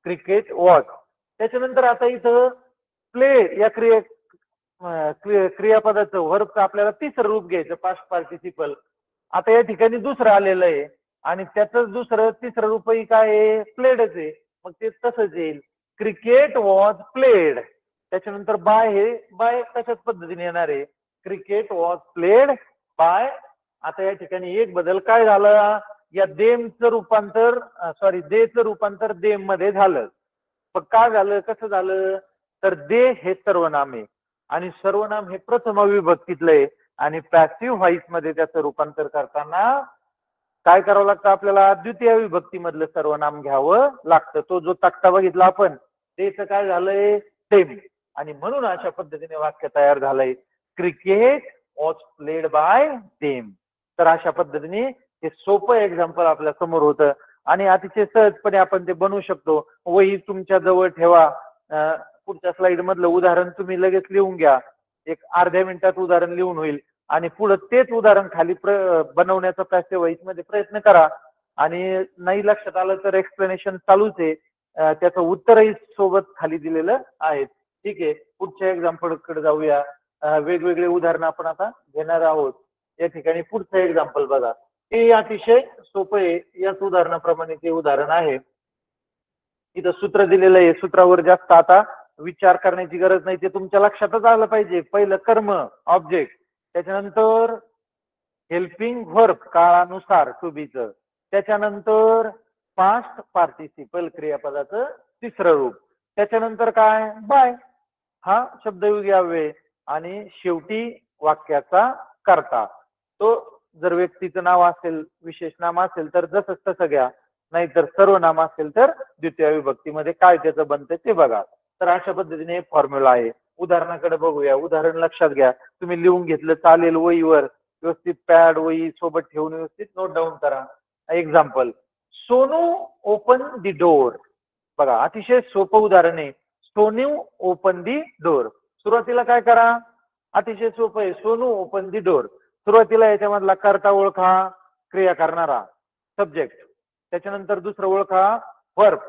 Cricket watch. त्याच्यानंतर आता इथं प्ले या क्रियापदाचं व्हर्बचं आपल्याला तिसरं रूप घ्यायचं, पास्ट पार्टिसिपल. आता या ठिकाणी दुसरं आलेलं आहे आणि त्याचं दुसरं तिसरं रूपही काय आहे, प्लेडच आहे. मग ते तसंच येईल, क्रिकेट वॉज प्लेड. त्याच्यानंतर बाय, हे बाय कशाच पद्धतीने येणार आहे, क्रिकेट वॉज प्लेड बाय. आता या ठिकाणी एक बदल काय झालं, या देमचं रूपांतर देचं रूपांतर देम मध्ये झालं. पण काय झालं, कसं झालं, तर दे हे सर्वनाम आहे आणि सर्वनाम हे प्रथम विभक्तीतलं आहे आणि पॅसिव्ह व्हॉइस मध्ये त्याचं रूपांतर करताना काय करावं लागतं आपल्याला, द्वितीय विभक्तीमधलं सर्वनाम घ्यावं लागतं. तो जो तक्ता बघितला आपण त्याचं काय झालंय, सेम. आणि म्हणून अशा पद्धतीने वाक्य तयार झालंय, cricket was played by them. तर अशा पद्धतीने हे सोपं एक्झाम्पल आपल्या समोर होतं आणि अतिशय सहजपणे आपण ते बनवू शकतो. वही तुमच्या जवळ ठेवा, पुढच्या स्लाइड मधलं उदाहरण तुम्ही लगेच लिहून घ्या, एक अर्ध्या मिनिटात उदाहरण लिहून होईल आणि पुढे तेच उदाहरण खाली बनवण्याचा पॅसिव्ह व्हॉइस मध्ये प्रयत्न करा. आणि नाही लक्षात आलं तर एक्सप्लेनेशन चालूच आहे, त्याचं उत्तरही सोबत खाली दिलेलं आहे. ठीक आहे, पुढच्या एक्झाम्पल कडे जाऊया. वेगवेगळे उदाहरण आपण आता घेणार आहोत. या ठिकाणी पुढचं एक्झाम्पल बघा, हे अतिशय सोपं आहे. याच उदाहरणाप्रमाणे ते उदाहरण आहे. इथं सूत्र दिलेलं आहे, सूत्रावर जास्त आता विचार करण्याची गरज नाही, ते तुमच्या लक्षातच आलं पाहिजे. पहिलं कर्म ऑब्जेक्ट, त्याच्यानंतर हेल्पिंग व्हर्ब काळानुसार टू बीचं, त्याच्यानंतर पास्ट पार्टिसिपल क्रियापदाचं तिसरं रूप, त्याच्यानंतर काय बाय हा शब्दयोगी अव्यय आणि शेवटी वाक्याचा कर्ता. तो जर व्यक्तीचं नाव असेल, विशेष नाम असेल तर जसं तसं घ्या, नाहीतर सर्वनाम असेल तर द्वितीय विभक्तीमध्ये काय त्याचं बनतं ते बघा. तर अशा पद्धतीने फॉर्म्युला आहे. उदाहरणाकडे बघूया. उदाहरण लक्षात घ्या, तुम्ही लिहून घेतलं चालेल, वहीवर व्यवस्थित पॅड वही सोबत ठेवून व्यवस्थित नोट डाऊन करा. एक्झाम्पल, सोनू ओपन दी डोर. बघा अतिशय सोपं उदाहरण आहे, सोनू ओपन दी डोर. सुरुवातीला काय करा, अतिशय सोपं आहे, सोनू ओपन दी डोर. सुरुवातीला याच्यामधला कर्ता ओळखा, क्रिया करणारा सब्जेक्ट, त्याच्यानंतर दुसरं ओळखा वर्ब,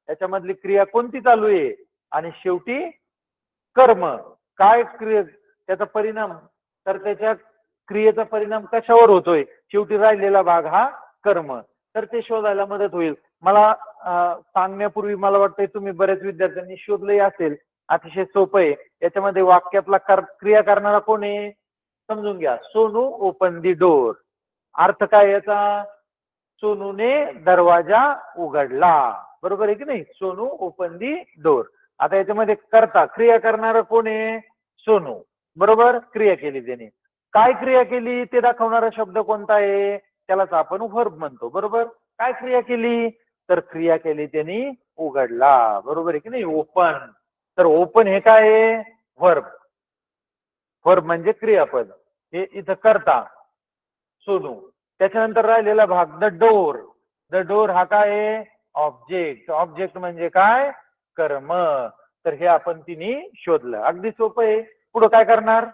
त्याच्यामधली क्रिया कोणती चालू आहे, आणि शेवटी कर्म काय क्रिया, त्याचा परिणाम, तर त्याच्या क्रियेचा परिणाम कशावर होतोय, शेवटी राहिलेला भाग हा कर्म. तर ते शोधायला मदत होईल. मला सांगण्यापूर्वी मला वाटतंय तुम्ही बऱ्याच विद्यार्थ्यांनी शोधलंही असेल. अतिशय सोपं आहे. याच्यामध्ये वाक्यातला क्रिया करणारा कोण आहे समजून घ्या, सोनू ओपन दी डोर. अर्थ काय याचा, सोनूने दरवाजा उघडला. बरोबर आहे की नाही, सोनू ओपन दी डोर. आता याच्यामध्ये करता क्रिया करणारा कोण आहे, सोनू. बरोबर, क्रिया केली त्याने. काय क्रिया केली ते दाखवणारा शब्द कोणता आहे, त्यालाच आपण व्हर्ब म्हणतो. बरोबर, काय क्रिया केली, तर क्रिया केली त्यांनी उघडला. बरोबर आहे की नाही, ओपन. तर ओपन हे काय आहे, व्हर्ब. व्हर्ब म्हणजे क्रियापद. हे इथं करता सोनू. त्याच्यानंतर राहिलेला भाग द डोर. द डोर हा काय आहे, ऑब्जेक्ट. ऑब्जेक्ट म्हणजे काय, कर्म. तर हे आपण तिने शोधलं. अगदी सोपं आहे. पुढे काय करणार,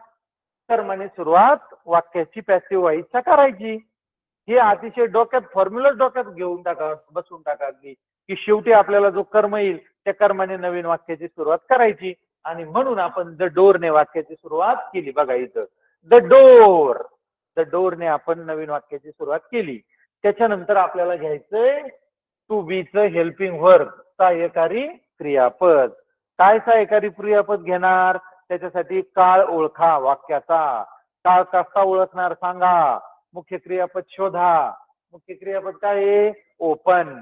कर्माने सुरुवात वाक्याची पॅसिव्ह व्हॉइसचा करायची. हे अतिशय डोक्यात फॉर्म्युला डोक्यात घेऊन टाका, बसून टाका अगदी, की शेवटी आपल्याला जो कर्म येईल त्या कर्माने नवीन वाक्याची सुरुवात करायची. आणि म्हणून आपण द डोरने वाक्याची सुरुवात केली. बघा इथं द डोर, द डोरने आपण नवीन वाक्याची सुरुवात केली. त्याच्यानंतर आपल्याला घ्यायचंय टू बीचं हेल्पिंग व्हर्ब, सहाय्यकारी क्रियापद. काय सहाय्यकारी क्रियापद घेणार, त्याच्यासाठी काळ ओळखा वाक्याचा. काळ कसा ओळखणार सांगा, मुख्य क्रियापद शोधा. मुख्य क्रियापद काय आहे, ओपन.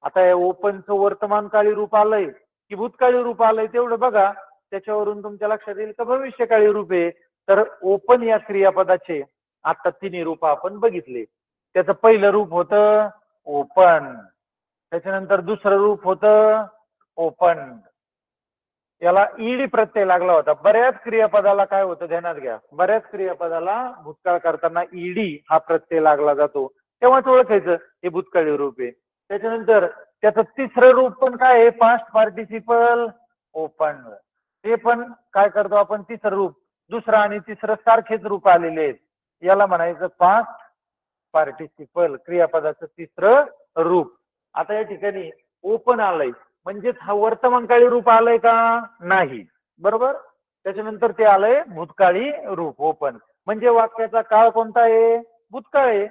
आता या ओपनचं वर्तमानकाळी रूप आलंय की भूतकाळी रूप आलंय तेवढं बघा, त्याच्यावरून तुमच्या लक्षात येईल का भविष्यकाळी रूप आहे. तर ओपन या क्रियापदाचे आता तिन्ही रूप आपण बघितले. त्याचं पहिलं रूप होतं ओपन, त्याच्यानंतर दुसरं रूप होतं ओपन, याला ईडी प्रत्यय लागला होता. बऱ्याच क्रियापदाला काय होतं ध्यानात घ्या, बऱ्याच क्रियापदाला भूतकाळ करताना ईडी हा प्रत्यय लागला जातो, तेव्हाच ओळखायचं हे भूतकाळी रूप आहे. त्याच्यानंतर त्याचं तिसरं रूप पण काय आहे, पास्ट पार्टिसिपल ओपन. ते पण काय करतो आपण, तिसरं रूप. दुसरं आणि तिसरं सारखेच रूप आलेले आहेत, याला म्हणायचं पास्ट पार्टिसिपल क्रियापदाचं तिसरं रूप. आता या ठिकाणी ओपन आलंय म्हणजेच हा वर्तमानकाळी रूप आलंय का? नाही. बरोबर. त्याच्यानंतर ते आलंय भूतकाळी रूप ओपन. म्हणजे वाक्याचा काळ कोणता आहे? भूतकाळ आहे.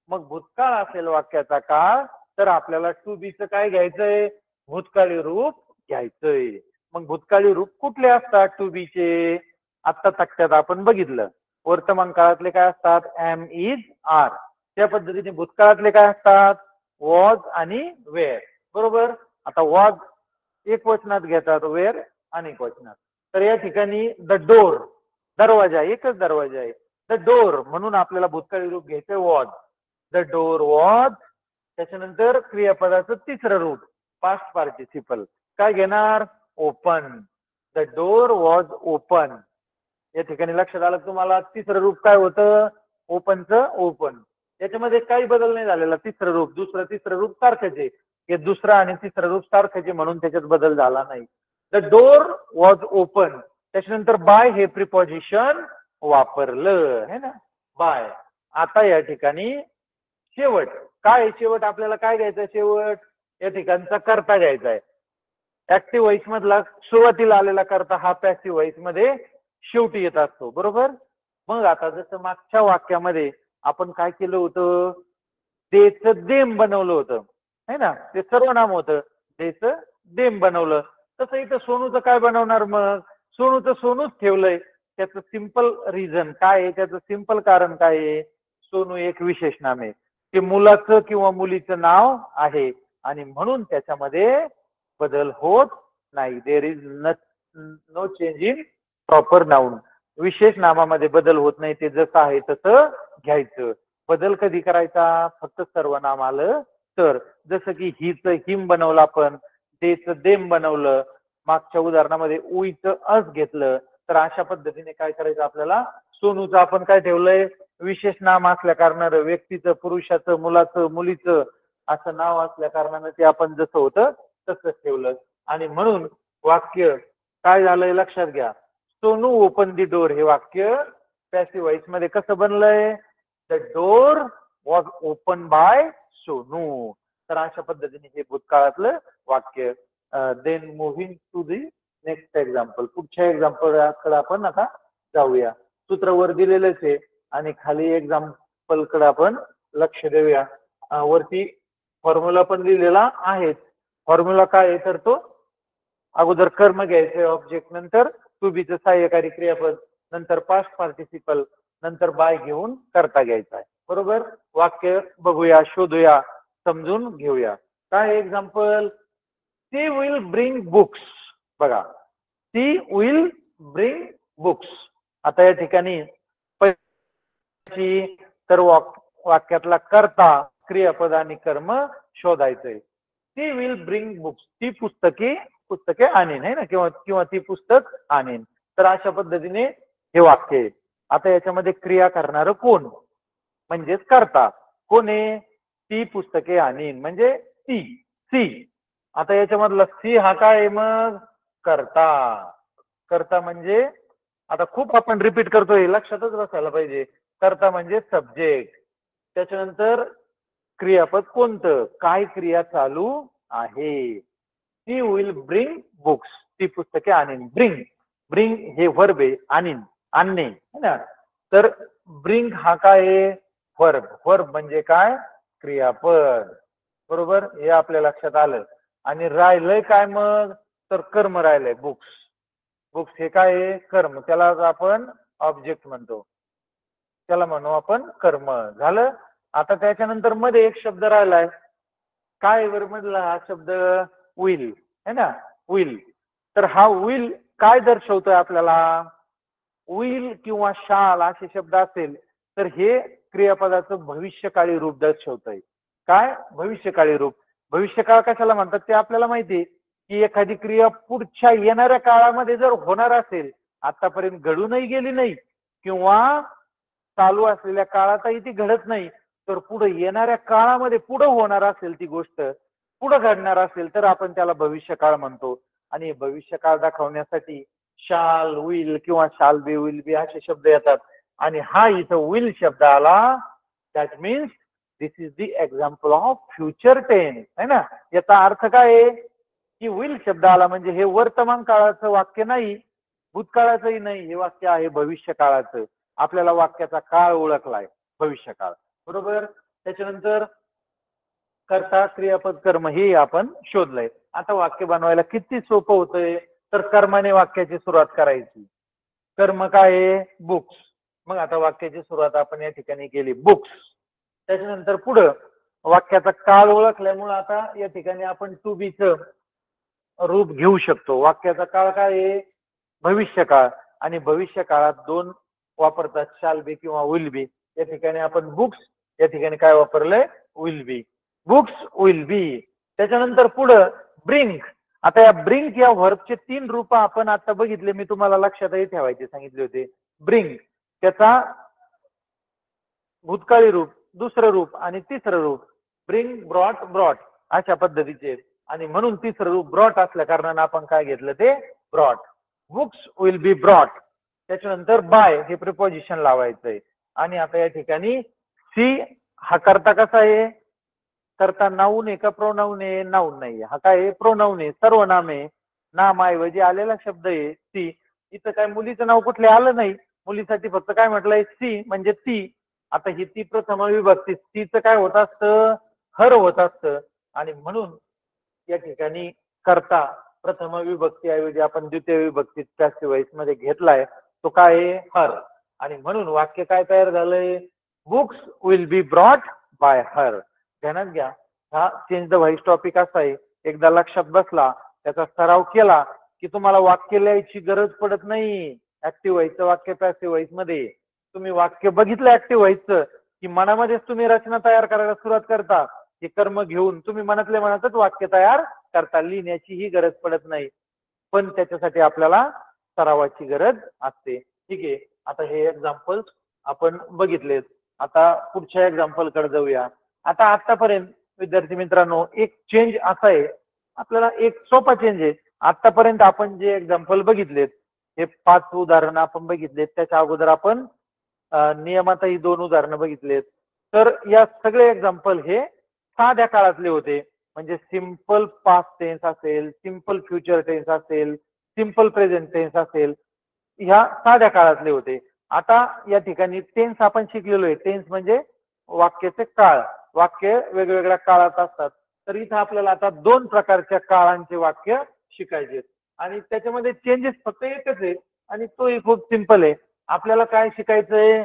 मग भूतकाळ असेल वाक्याचा काळ तर आपल्याला टू बीचं काय घ्यायचंय? भूतकाळी रूप घ्यायचंय. मग भूतकाळी रूप कुठले असतात टू बीचे? आत्ता तक्त्यात आपण बघितलं. वर्तमान काळातले काय असतात? Am, is, are. त्या पद्धतीने भूतकाळातले काय असतात? वॉज आणि वेअर. बरोबर. आता वॉज एक वचनात घेतात, वेअर अनेक वचनात. तर या ठिकाणी द डोर, दरवाजा, एकच दरवाजा आहे. द डोर म्हणून आपल्याला भूतकाळी रूप घ्यायचंय वॉज. The door was. त्याच्यानंतर क्रियापदाचं तिसरं रूप पास्ट पार्टिसिपल काय घेणार? Open. The door was open. या ठिकाणी लक्षात आलं तुम्हाला तिसरं रूप काय होतं? ओपनचं ओपन. याच्यामध्ये काही बदल नाही झालेला. तिसरं रूप दुसरं तिसरं रूप सारखंच आहे. हे दुसरं आणि तिसरं रूप सारखंच आहे म्हणून त्याच्यात बदल झाला नाही. The door was open. त्याच्यानंतर बाय हे प्रिपॉजिशन वापरलं है ना, बाय. आता या ठिकाणी शेवट काय? शेवट आपल्याला काय घ्यायचं? शेवट या ठिकाणचा कर्ता घ्यायचा आहे. ऍक्टिव्ह व्हॉइस मधला सुरुवातीला आलेला कर्ता हा पॅसिव्ह व्हॉइस मध्ये शेवटी येत असतो. बरोबर. मग आता जसं मागच्या वाक्यामध्ये आपण काय केलं होतं? देचं देम बनवलं होतं है ना, ते सर्वनाम होतं. देचं देम बनवलं. तसं इथं सोनूचं काय बनवणार? मग सोनूचं सोनूच ठेवलंय. त्याचं सिंपल रिझन काय आहे? त्याचं सिंपल कारण काय आहे? सोनू एक विशेष नाम आहे. ते मुलाचं किंवा मुलीचं नाव आहे आणि म्हणून त्याच्यामध्ये बदल होत नाही. There is no change in proper noun. विशेष नामामध्ये बदल होत नाही. ते जसं आहे तसं घ्यायचं. बदल कधी करायचा? फक्त सर्वनाम आलं तर. जसं की हिचं हिम बनवलं आपण, देचं देम बनवलं, मागच्या उदाहरणामध्ये उईचं अस घेतलं. तर अशा पद्धतीने काय करायचं आपल्याला? सोनूचं आपण काय ठेवलंय? विशेष नाम असल्या कारणानं, व्यक्तीचं, पुरुषाचं, मुलाचं, मुलीचं असं नाव असल्या कारणानं ते आपण जसं होतं तसंच ठेवलं. आणि म्हणून वाक्य काय झालंय लक्षात घ्या. सोनू ओपन दी डोर हे वाक्य पॅसिव्ह व्हॉइस मध्ये कसं बनलंय? The door was open by Sonu. तर अशा पद्धतीने हे भूतकाळातलं वाक्य. Then moving to the next example. पुढच्या एक्झाम्पलकडे आपण आता जाऊया. सूत्र वर दिलेलंच आहे आणि खाली एक्झाम्पल कडे आपण लक्ष देऊया. वरती फॉर्म्युला पण लिहिलेला आहे. फॉर्म्युला काय आहे? तर तो अगोदर कर्म घ्यायचंय ऑब्जेक्ट, नंतर टू बीचं सहाय्यकारी क्रियापद, नंतर पास्ट पार्टिसिपल, नंतर बाय घेऊन करता घ्यायचा आहे. बरोबर. वाक्य बघूया, शोधूया, समजून घेऊया. काय एक्झाम्पल? ती विल ब्रिंग बुक्स. बघा, ती विल ब्रिंग बुक्स. आता या ठिकाणी तर वाक्यातला कर्ता, क्रियापद आणि कर्म शोधायचंय. ती विल ब्रिंग बुक्स. ती पुस्तके आणीन है ना, किंवा ती पुस्तक आणीन. तर अशा पद्धतीने हे वाक्य आहे. आता याच्यामध्ये क्रिया करणारं कोण? म्हणजेच कर्ता कोण आहे? ती पुस्तके आणीन म्हणजे ती, सी. आता याच्यामधला सी हा काय आहे? मग कर्ता. कर्ता म्हणजे आता खूप आपण रिपीट करतोय, लक्षातच बसायला पाहिजे. कर्ता म्हणजे सब्जेक्ट. त्याच्यानंतर क्रियापद कोणतं? काय क्रिया चालू आहे? ती विल ब्रिंग बुक्स. ती पुस्तके आणीन. ब्रिंग, ब्रिंग हे वर्ब आहे. आणीन, आणणे है ना. तर ब्रिंग हा काय आहे? वर्ब. वर्ब म्हणजे काय? क्रियापद. बरोबर. हे आपल्या लक्षात आलं. आणि राहिलंय काय मग? तर कर्म राहिलंय. बुक्स. बुक्स हे काय आहे? कर्म. त्याला आपण ऑब्जेक्ट म्हणतो. त्याला म्हणू आपण कर्म. झालं. आता त्याच्यानंतर मध्ये एक शब्द राहिलाय. काय वर मधला हा शब्द? विल है ना, विल. तर हा विल काय दर्शवतोय आपल्याला? विल किंवा शाल असे शब्द असेल तर हे क्रियापदाचं भविष्यकाळी रूप दर्शवतंय. काय? भविष्यकाळी रूप. भविष्यकाळ कशाला म्हणतात ते आपल्याला माहिती आहे की एखादी क्रिया पुढच्या येणाऱ्या काळामध्ये जर होणार असेल, आतापर्यंत घडूनही गेली नाही किंवा चालू असलेल्या काळातही ती घडत नाही, तर पुढे येणाऱ्या काळामध्ये पुढे होणार असेल ती गोष्ट, पुढे घडणार असेल तर आपण त्याला भविष्यकाळ म्हणतो. आणि भविष्यकाळ दाखवण्यासाठी शाल, विल किंवा शाल बी, विल बी असे शब्द येतात. आणि हा इथं विल शब्द आला, that means this is the example of future tense है ना. याचा अर्थ काय आहे? की विल शब्द आला म्हणजे हे वर्तमान काळाचं वाक्य नाही, भूतकाळाचंही नाही, हे वाक्य आहे भविष्य काळाचं. आपल्याला वाक्याचा काळ ओळखलाय, भविष्य काळ. बरोबर. त्याच्यानंतर कर्ता क्रियापद कर्म हे आपण शोधलंय. आता वाक्य बनवायला किती सोपं होतंय. तर कर्माने वाक्याची सुरुवात करायची. कर्म काय आहे? बुक्स. मग आता वाक्याची सुरुवात आपण या ठिकाणी केली, बुक्स. त्याच्यानंतर पुढं वाक्याचा काळ ओळखल्यामुळे आता या ठिकाणी आपण टू बीचं रूप घेऊ शकतो. वाक्याचा काळ काय आहे? भविष्य काळ. आणि भविष्य काळात दोन वापरतात, शाल बी किंवा विल बी. या ठिकाणी आपण बुक्स, या ठिकाणी काय वापरलंय? Will be. Books will be. त्याच्यानंतर पुढं ब्रिंग. आता या ब्रिंग या व्हर्बचे 3 रूप आपण आता बघितले, मी तुम्हाला लक्षातही ठेवायचे सांगितले होते. ब्रिंग त्याचा भूतकाळी रूप, दुसरं रूप आणि तिसरं रूप. ब्रिंग, ब्रॉट, ब्रॉट अशा पद्धतीचे. आणि म्हणून तिसरं रूप ब्रॉट असल्या कारणाने आपण काय घेतलं? ते brought. Books will be brought. त्याच्यानंतर बाय हे प्रिपोजिशन लावायचंय. आणि आता या ठिकाणी सी हा करता कसा आहे? करता नाऊन आहे का प्रोनाऊन आहे? नाऊन नाही, हा काय आहे? प्रोनाऊन आहे, सर्वनाम आहे. नामाऐवजी आलेला शब्द आहे सी. इथं काय मुलीचं नाव कुठले आलं नाही, मुलीसाठी फक्त काय म्हटलंय? सी म्हणजे ती. आता ही ती प्रथम विभक्ती, तीचं काय होत असतं? हर होत असतं. आणि म्हणून या ठिकाणी करता प्रथम विभक्ती ऐवजी आपण द्वितीय विभक्तीत पॅसिव्ह व्हॉइस मध्ये घेतलाय, तो काय आहे? हर. आणि म्हणून वाक्य काय तयार झालंय? Books will be brought by हर. ध्यानात घ्या, हा चेंज द व्हॉइस टॉपिक असा आहे, एकदा लक्षात बसला, त्याचा सराव केला की तुम्हाला वाक्य लिहायची गरज पडत नाही. ऍक्टिव्ह व्हॉइसचं वाक्य पॅसिव्ह व्हॉइस मध्ये तुम्ही वाक्य बघितलं ऍक्टिव्ह व्हॉइसचं की मनामध्येच तुम्ही रचना तयार करायला सुरुवात करता. हे कर्म घेऊन तुम्ही मनातल्या मनातच वाक्य तयार करता, लिहिण्याचीही गरज पडत नाही. पण त्याच्यासाठी आपल्याला सरावाची गरज असते. ठीक आहे. आता हे एक्झाम्पल्स आपण बघितलेत. आता पुढच्या एक्झाम्पल कडे जाऊया. आता आतापर्यंत विद्यार्थी मित्रांनो एक चेंज असा आहे, आपल्याला एक सोपा चेंज आहे. आतापर्यंत आपण जे एक्झाम्पल बघितलेत, हे 5 उदाहरणं आपण बघितलेत. त्याच्या अगोदर आपण नियमातही 2 उदाहरणं बघितलेत. तर या सगळे एक्झाम्पल हे साध्या काळातले होते. म्हणजे सिंपल पास्ट टेन्स असेल, सिंपल फ्युचर टेन्स असेल, सिंपल प्रेझेंट टेन्स असेल, ह्या साध्या काळातले होते. आता या ठिकाणी टेन्स आपण शिकलेलो आहे. टेन्स म्हणजे वाक्याचे काळ. वाक्य वेगवेगळ्या काळात असतात. तर इथं आपल्याला आता 2 प्रकारच्या काळांचे वाक्य शिकायचे आणि त्याच्यामध्ये चेंजेस फक्त एकच आहे आणि तोही खूप सिंपल आहे. आपल्याला काय शिकायचंय?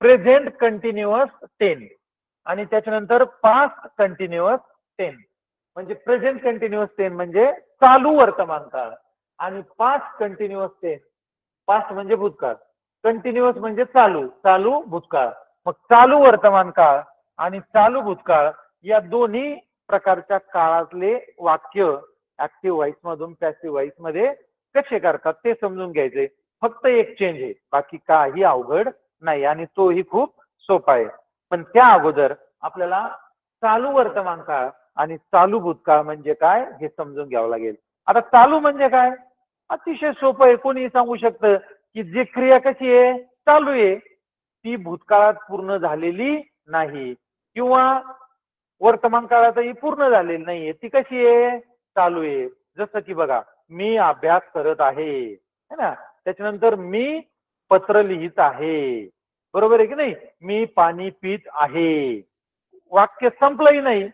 प्रेझेंट कंटिन्युअस टेन्स आणि त्याच्यानंतर पास्ट कंटिन्युअस टेन्स. म्हणजे प्रेझेंट कंटिन्युअस टेन्स म्हणजे चालू वर्तमान काळ आणि पास्ट कंटिन्युअस टेन्स, पास्ट म्हणजे भूतकाळ, कंटिन्युअस म्हणजे चालू, चालू भूतकाळ. मग चालू वर्तमान काळ आणि चालू भूतकाळ या दोन्ही प्रकारच्या काळातले वाक्य ऍक्टिव्ह व्हॉइस मधून पॅसिव्ह व्हॉइस मध्ये कसे करतात ते समजून घ्यायचे. फक्त एक चेंज आहे, बाकी काही अवघड नाही आणि तोही खूप सोपा आहे. पण त्या अगोदर आपल्याला चालू वर्तमान काळ आणि चालू भूतकाळ म्हणजे काय हे समजून घ्यावं लागेल. आता चालू म्हणजे काय? अतिशय सोपं आहे. कोणी सांगू शकतं की जी क्रिया कशी आहे? चालू आहे, ती भूतकाळात पूर्ण झालेली नाही किंवा वर्तमान काळातही पूर्ण झालेली नाहीये. ती कशी आहे? चालू आहे. जसं की बघा, मी अभ्यास करत आहे, है ना. त्याच्यानंतर मी पत्र लिहित आहे, बरोबर आहे की नाही. मी पाणी पित आहे. वाक्य संपलंही नाही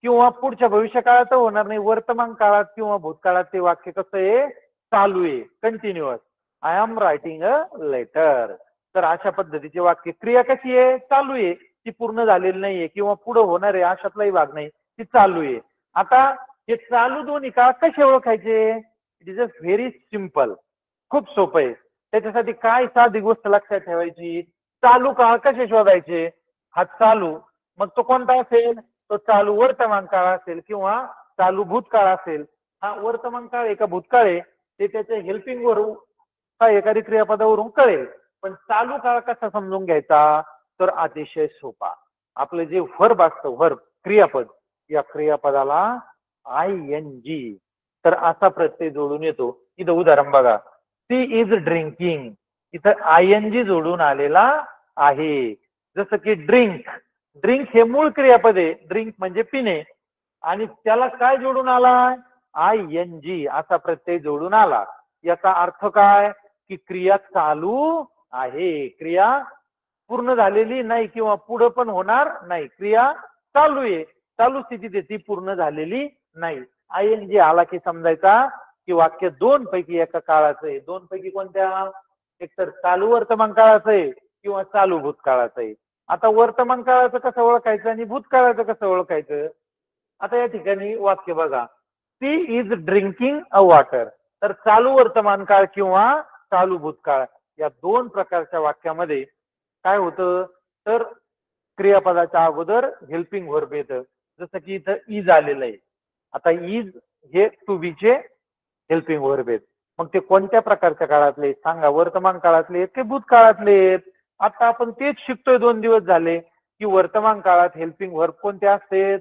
किंवा पुढच्या भविष्य काळात होणार नाही. वर्तमान काळात किंवा भूतकाळात ते वाक्य कसं आहे? चालू आहे, continuous. I am writing a letter. तर अशा पद्धतीचे वाक्य. क्रिया कशी आहे? चालू आहे, ती पूर्ण झालेली नाहीये किंवा पुढे होणार आहे अशातलाही भाग नाही, ती चालू आहे. आता हे चालू दोन्ही काळ कसे ओळखायचे? It is a very simple. खूप सोपं आहे. त्याच्यासाठी काय साधी गोष्ट लक्षात ठेवायची? चालू काळ कसे शोधायचे? हा चालू, मग तो कोणता असेल? तो चालू वर्तमान काळ असेल किंवा चालू भूतकाळ असेल. हा वर्तमान काळ आहे का भूतकाळ आहे ते त्याच्या हेल्पिंग वरून एखादी क्रियापदावरून कळेल. पण चालू काळ कसा समजून घ्यायचा? तर अतिशय सोपा. आपलं जे व्हर्ब असतं, व्हर्ब क्रियापद, या क्रियापदाला ING तर असा प्रत्यय जोडून येतो. इथं उदाहरण बघा, सी इज ड्रिंकिंग. इथं ING जोडून आलेला आहे. जसं की ड्रिंक, ड्रिंक हे मूळ क्रियापद आहे. ड्रिंक म्हणजे पिणे आणि त्याला काय जोडून आलाय? ING असा प्रत्यय जोडून आला, याचा अर्थ काय की क्रिया चालू आहे, क्रिया पूर्ण झालेली नाही किंवा पुढे पण होणार नाही, क्रिया चालू आहे, चालू स्थितीत ती पूर्ण झालेली नाही. ING आला की समजायचा की वाक्य दोन पैकी एका काळाचं आहे. दोन पैकी कोणत्या? एकतर चालू वर्तमान काळाचं आहे किंवा चालू भूतकाळाचं आहे. आता वर्तमान काळाचं कसं ओळखायचं आणि भूतकाळाचं कसं ओळखायचं? आता या ठिकाणी वाक्य बघा, ती इज ड्रिंकिंग अ वॉटर. तर चालू वर्तमान काळ किंवा चालू भूतकाळ या दोन प्रकारच्या वाक्यामध्ये काय होतं, तर क्रियापदाच्या अगोदर हेल्पिंग व्हर्ब येतं. जसं की इथं इज आलेलं आहे. आता इज हे टू बीचे हेल्पिंग व्हर्ब आहेत. मग ते कोणत्या प्रकारच्या काळातले सांगा? वर्तमान काळातले ते भूतकाळातले आहेत. आता आपण तेच शिकतोय 2 दिवस झाले की वर्तमान काळात हेल्पिंग व्हर्ब कोणते असतात?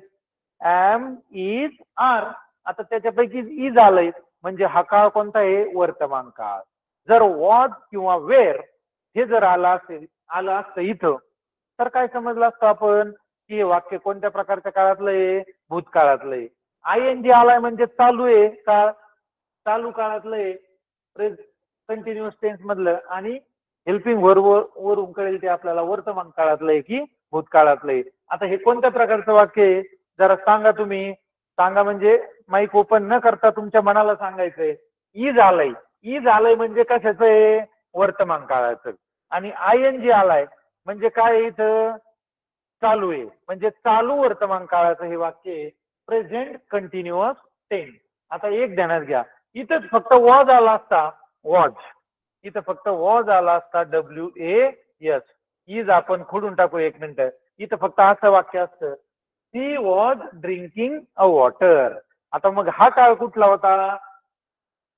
Am, is, are. आता त्याच्यापैकी इज आलंय म्हणजे हा काळ कोणता आहे? वर्तमान काळ. जर वॉज किंवा वेअर हे जर आलं असतं इथं, तर काय समजलं असतं आपण की हे वाक्य कोणत्या प्रकारच्या काळातलं आहे? भूतकाळातलं आहे. ING आलाय म्हणजे चालू आहे काळ, चालू काळातलं आहे, कंटिन्युअस टेन्स मधलं. आणि हेल्पिंग व्हर्ब वरून कळेल ते आपल्याला वर्तमान काळातलं आहे की भूतकाळातलं आहे. आता हे कोणत्या प्रकारचं वाक्य आहे जरा सांगा तुम्ही. सांगा म्हणजे माईक ओपन न करता तुमच्या मनाला सांगायचंय. इज आलंय, इज आलंय म्हणजे कशाचं आहे? वर्तमान काळाचं. आणि ING आलाय म्हणजे काय इथं? चालू आहे, म्हणजे चालू वर्तमान काळाचं हे वाक्य आहे, प्रेझेंट कंटिन्युअस टेन्स. आता एक ध्यानात घ्या, इथं फक्त वॉज आला असता, वॉज, इथं फक्त वॉज आला असता, WAS. इज आपण खोडून टाकू 1 मिनिट. इथं फक्त असं वाक्य असतं, ती वॉज ड्रिंकिंग अ वॉटर. आता मग हा काळ कुठला होता?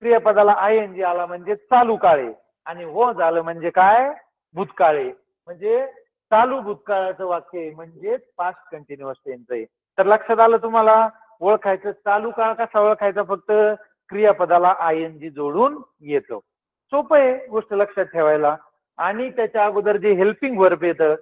क्रियापदाला ING आला म्हणजे चालू काळे, आणि वॉज आलं म्हणजे काय? भूतकाळे. म्हणजे चालू भूतकाळाचं वाक्य आहे, म्हणजे पास्ट कंटिन्युअस टेन्स आहे. तर लक्षात आलं तुम्हाला? ओळखायचं चालू काळ कसा ओळखायचा? फक्त क्रियापदाला ING जोडून येतो. सोपं आहे गोष्ट लक्षात ठेवायला. आणि त्याच्या अगोदर जे हेल्पिंग व्हर्ब येतं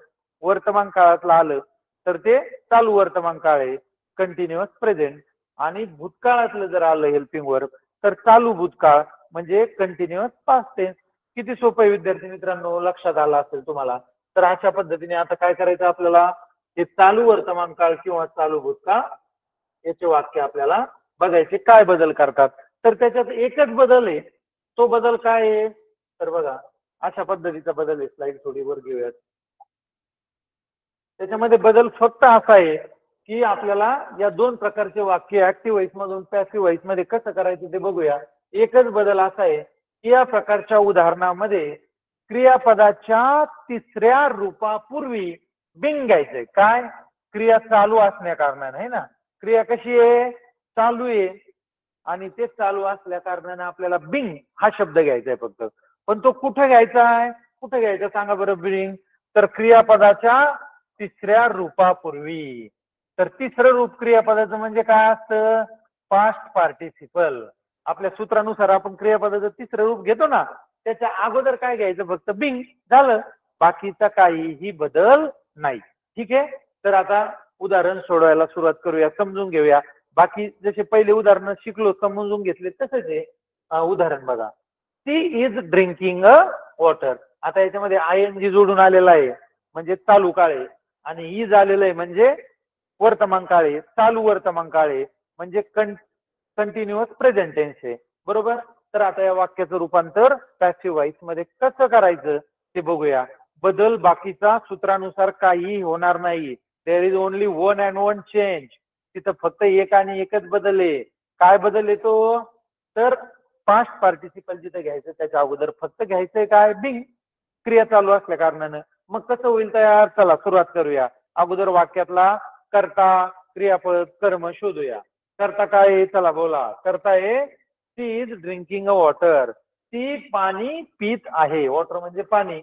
वर्तमान काळातलं आलं तर ते चालू वर्तमान काळ आहे, कंटिन्युअस प्रेझेंट. आणि भूतकाळातलं जर आलं हेल्पिंग व्हर्ब तर चालू भूतकाळ म्हणजे कंटिन्युअस पास्ट टेन्स. किती सोपं आहे विद्यार्थी मित्रांनो, लक्षात आलं असेल तुम्हाला. तर अशा पद्धतीने आता काय करायचं आपल्याला? हे चालू वर्तमान काळ किंवा चालू भूतकाळ याचे वाक्य आपल्याला बघायचे काय बदल करतात. तर त्याच्यात एकच बदल आहे. तो बदल काय आहे? तर बघा, अशा पद्धतीचा बदल आहे. स्लाइड थोडी वर घेऊयात. त्याच्यामध्ये बदल फक्त असा आहे की आपल्याला या दोन प्रकारचे वाक्य ऍक्टिव्ह व्हॉइस मधून पॅसिव्ह व्हॉइस मध्ये कसं करायचं ते बघूया. एकच बदल असा आहे की या प्रकारच्या उदाहरणामध्ये क्रियापदाच्या तिसऱ्या रूपापूर्वी बिंग घ्यायचंय. काय? क्रिया चालू असण्या कारणाने आहे ना. क्रिया कशी आहे? चालू आहे, आणि ते चालू असल्या कारणाने आपल्याला बिंग हा शब्द घ्यायचा आहे फक्त. पण तो कुठे घ्यायचा आहे? कुठे घ्यायचा सांगा बरं बिंग? तर क्रियापदाच्या तिसऱ्या रूपापूर्वी. तर तिसरं रूप क्रियापदाचं म्हणजे काय असतं? Past participle. आपल्या सूत्रानुसार आपण क्रियापदाचं तिसरं रूप घेतो ना, त्याच्या अगोदर काय घ्यायचं? फक्त बिंग. झालं. बाकीचा काहीही बदल नाही. ठीक आहे. तर आता उदाहरण सोडवायला सुरुवात करूया, समजून घेऊया. बाकी जसे पहिले उदाहरण शिकलो समजून घेतले तसंच आहे. उदाहरण बघा, ती इज ड्रिंकिंग अ वॉटर. आता याच्यामध्ये ING जोडून आलेला आहे म्हणजे चालू काळ आहे, आणि इज आलेलं आहे म्हणजे वर्तमान काळ आहे, चालू वर्तमान काळ आहे म्हणजे कंटिन्युअस प्रेझेंट टेन्स आहे. बरोबर. तर आता या वाक्याचं रूपांतर पॅसिव्ह व्हॉइस मध्ये कसं करायचं ते बघूया. बदल बाकीचा सूत्रानुसार काही होणार नाही. There is only one and one change. तिथं फक्त एक आणि एकच बदल आहे. काय बदल येतो? तर पास्ट पार्टिसिपल जिथे घ्यायचं त्याच्या अगोदर फक्त घ्यायचंय काय? बिंग. क्रिया चालू असल्या कारणानं. मग कसं होईल तयार? चला सुरुवात करूया. अगोदर वाक्यातला कर्ता, क्रियापद, कर्म शोधूया. करता काय आहे? चला बोला. करता आहे ती इज ड्रिंकिंग अ वॉटर. ती पाणी पित आहे. वॉटर म्हणजे पाणी,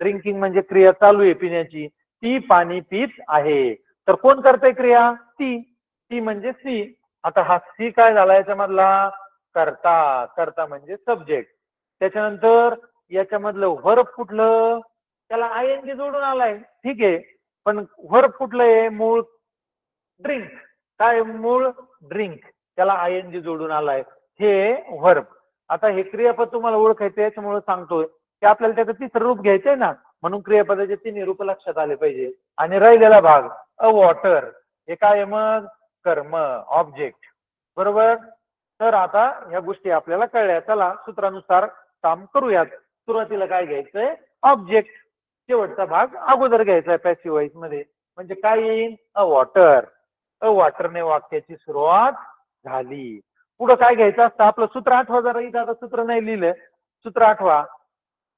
ड्रिंकिंग म्हणजे क्रिया चालू आहे पिण्याची. ती पाणी पित आहे. तर कोण करतंय क्रिया? ती. ती म्हणजे सी. आता हा सी काय झाला याच्यामधला? करता. करता म्हणजे सब्जेक्ट. त्याच्यानंतर याच्यामधलं व्हर्ब कुठलं? त्याला ING जोडून आलाय. ठीक आहे. पण व्हर्ब कुठलं आहे? मूळ ड्रिंक. काय मूळ? ड्रिंक. त्याला आयएनजी जोडून आलाय, हे व्हर्ब. आता हे क्रियापद तुम्हाला ओळखायचं याच्यामुळे सांगतोय की आपल्याला त्याचं तिसरं रूप घ्यायचंय ना, म्हणून क्रियापदाचे तिन्ही रूप लक्षात आले पाहिजे. आणि राहिलेला भाग अ वॉटर, हे काय आहे मग? कर्म, ऑब्जेक्ट. बरोबर. तर आता ह्या गोष्टी आपल्याला कळल्या. चला सूत्रानुसार काम करूयात. सुरुवातीला काय घ्यायचंय? ऑब्जेक्ट. शेवटचा भाग अगोदर घ्यायचा आहे पॅसिव्ह वॉइस मध्ये. म्हणजे काय येईल? अ वॉटर. अ वॉटरने वाक्याची सुरुवात झाली. पुढं काय घ्यायचं असतं? आपलं सूत्र आठवा जरा. इथं आता सूत्र नाही लिहिलं, सूत्र आठवा.